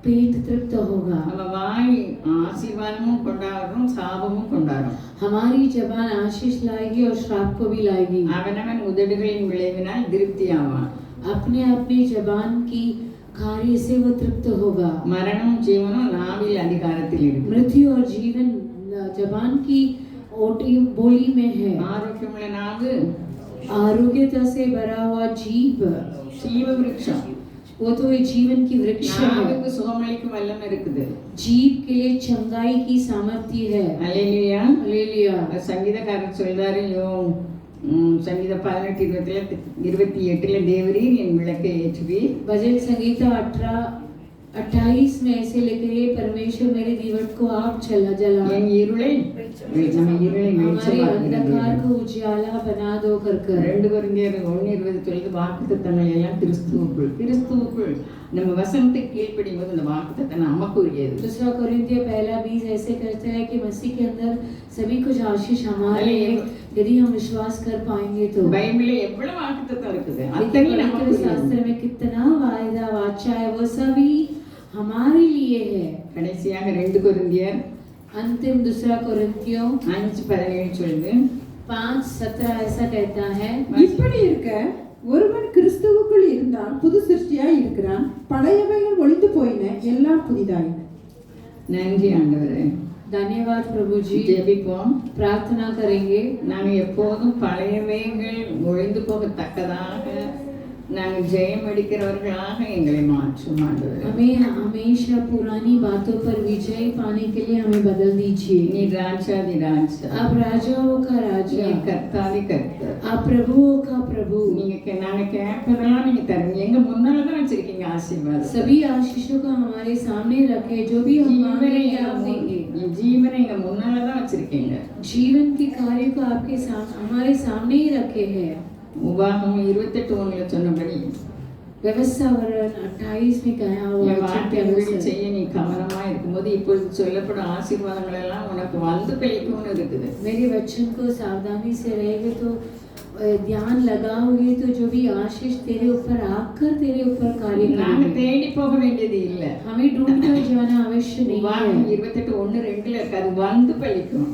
पेट तृप्त होगा। நம்ம வாய் ஆசீர்வாதமும் கொண்டாடும், சாபமும் கொண்டாடும். हमारी जबान आशीष लाएगी और श्राप को भी लाएगी। அவனவன் உதடுகளின் விளைவினால் திருப்தி ஆவான். अपने अपनी जबान की कार्य से वो तृप्त होगा। மரணம் ஜீவனும் நாவில் அதிகாரத்தில் இருக்கு. मृत्यु और जीवन जबान की ओटी बोली में है। ஆரோக்கியமுள்ள நாவு आरोग्यता से भरा हुआ जीव ஜீவ விருட்சம். वो तो एक जीवन की वृक्ष है। நாவுக்கு சுகமளிக்கும் வல்லமை இருக்குது. जीव के लिए चंगाई की सामर्थ्य है। அல்லேலூயா. हालेलुया। சங்கீதக்காரர் சொல்றாரு, சங்கீத 18:28 தேவரீர் என் விளக்கை ஏற்றுவீர். भजन संगीता 18:28 में ऐसे लिखे हैं, परमेश्वर मेरे दीवट को आप जला என் இருளை நம்ம இருளை हमारे अंधकार வெளிச்சமாக்குகிறது. को उजाला बना दो कर 2 கொரிந்தியர் 1:20 சொல்லுது, வாக்குத்தத்தங்கள் எல்லாம் கிறிஸ்துவுக்குள் நம்ம வசனத்தை கீழ்ப்படியும் போது அந்த வாக்குத்தத்தம் நமக்குரியது. दूसरा कोरिन्थियर 1:20 ऐसे कहता है कि मसीह के अंदर सभी कुछ आशीष हमारे हैं, यदि हम विश्वास कर पाएंगे तो பைபிள்ல எவ்வளவு வாக்குத்தத்தம் இருக்குது देखिए, அத்தனையும் पवित्र நமக்கு शास्त्र में कितना वायदा वाचा है, वो सभी हमारे लिए है। கடைசியாக 2 கொரிந்தியர் अंतिम दूसरा कोरिन्थियों 5:17 சொல்லுது 5:17 ऐसा कहता है, இப்படி இருக்க ஒருவன் கிறிஸ்துவுக்குள் இருந்தால் புது சிருஷ்டியாய் இருக்கிறான், பழையவைகள் ஒழிந்து போயின, எல்லாம் புதிதாயின. நன்றி ஆண்டவரே. धन्यवाद प्रभु जी। ஜெபிப்போம். प्रार्थना करेंगे, நாங்கள் எப்போதும் பழையவைகள் ஒழிந்து போகத்தக்கதாக நாங்கள் ஜெயம் அடிக்கிறவர்களாக எங்களை மாற்றும் ஆண்டவரே. हमें हमेशा पुरानी बातों पर विजय पाने के लिए हमें बदल दीजिए। நீ ராஜாதி ராஜா, आप राजाओं का நீ राजा, கர்த்தாதி கர்த்தர். आप प्रभुओं का प्रभु। நாங்க கேட்பதெல்லாம் நீங்க தருவீங்க. எங்க முன்னால தான் வச்சிருக்கீங்க ஆசீர்வாதம். सभी आशीषों को हमारे सामने रखे, जो भी हम मांगेंगे आप देंगे। ஜீவனை எங்க முன்னால தான் வச்சிருக்கீங்க. जीवन के कार्य को आपके हमारे सामने ही रखे हैं। உபாகமம் 28:1 சொன்னபடி व्यवस्थावरण 28 में कहा हुआ என் வார்த்தையின்படி है, செய்ய நீ கவனமா இருக்கும்போது இப்பொழுது சொல்லப்படும் ஆசீர்வாதங்கள் எல்லாம் உனக்கு வந்து பெய்யும்னு இருக்குது. मेरे वचन को सावधानी से रहेंगे तो ध्यान लगाओगे तो जो भी आशीष तेरे ऊपर आकर तेरे ऊपर कार्य நாங்க करेंगे। தேடி போக வேண்டியது இல்ல. हमें ढूंढ कर जाना आवश्यक नहीं உபாகமம் है। 28:1-2 இருக்கு. அது வந்து பெய்யும்.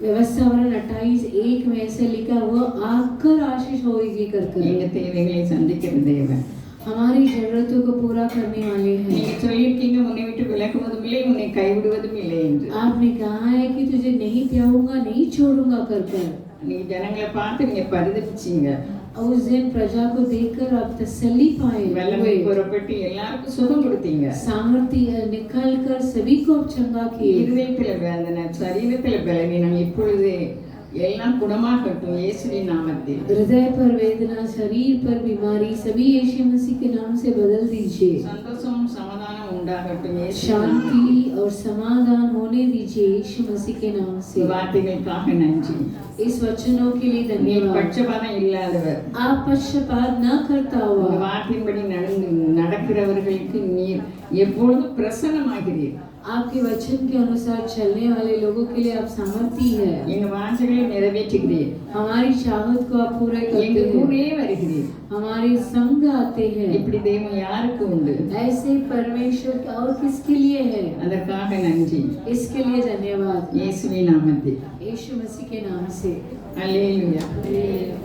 व्यवस्थावरण 28:1 में ऐसे लिखा हुआ आकर आशीष होगी कर எங்க தேவைகளை சந்திக்கிற தேவன். हमारी जरूरतों को पूरा करने वाले हैं। நீங்க சொல்லியிருக்கீங்க உன்னை விட்டு விலகுவதும் இல்லை உன்னை கைவிடுவதும் இல்லை என்று. आपने कहा है कि तुझे नहीं त्यागूंगा नहीं छोड़ूंगा कर நீங்க ஜனங்களை பார்த்து நீங்க பரிதபிச்சீங்க. उस दिन प्रजा को देखकर आप तसल्ली पाए, வல்லமை புறப்பட்டு எல்லாருக்கும் சுகம் கொடுத்தீங்க. सामर्थ्य निकल कर सभी को आप चंगा किए। இருதயத்துல வேதனை, சரீரத்துல பலவீனம் இப்பொழுது எல்லாம் குணமாகட்டும் இயேசுவின் நாமத்தில். हृदय पर वेदना, शरीर पर बीमारी सभी यीशु मसीह के नाम से बदल दीजिए। சந்தோஷம் சமாதானம் உண்டாகட்டும் இயேசுவின் शांति और समाधान होने दीजिए यीशु मसीह के नाम से। வார்த்தைகளுக்காக நன்றி. इस वचनों के लिए நீ धन्यवाद। பட்சபாதம் இல்லாதவர். आप पक्षपात न करता உங்க हुआ வார்த்தையின்படி நடக்கிறவர்களுக்கு நீர் எப்பொழுதும் பிரசன்னமாகிறீர். आपके वचन के अनुसार चलने वाले लोगों के लिए आप सामर्थ्य है। எங்க வாஞ்சைகளை நிறைவேற்றுகிறீர். हमारी चाहत को आप पूरे எங்க करते हैं, கூடயே வருகிறீர். हमारे संग आते हैं। இப்படி தெய்வம் யாருக்கு உண்டு? ऐसे परमेश्वर और किसके लिए है? அதற்காக நன்றி. इसके लिए धन्यवाद இயேசுவின் நாமத்தில். यीशु मसीह के नाम से। அல்லேலூயா. हालेलुया।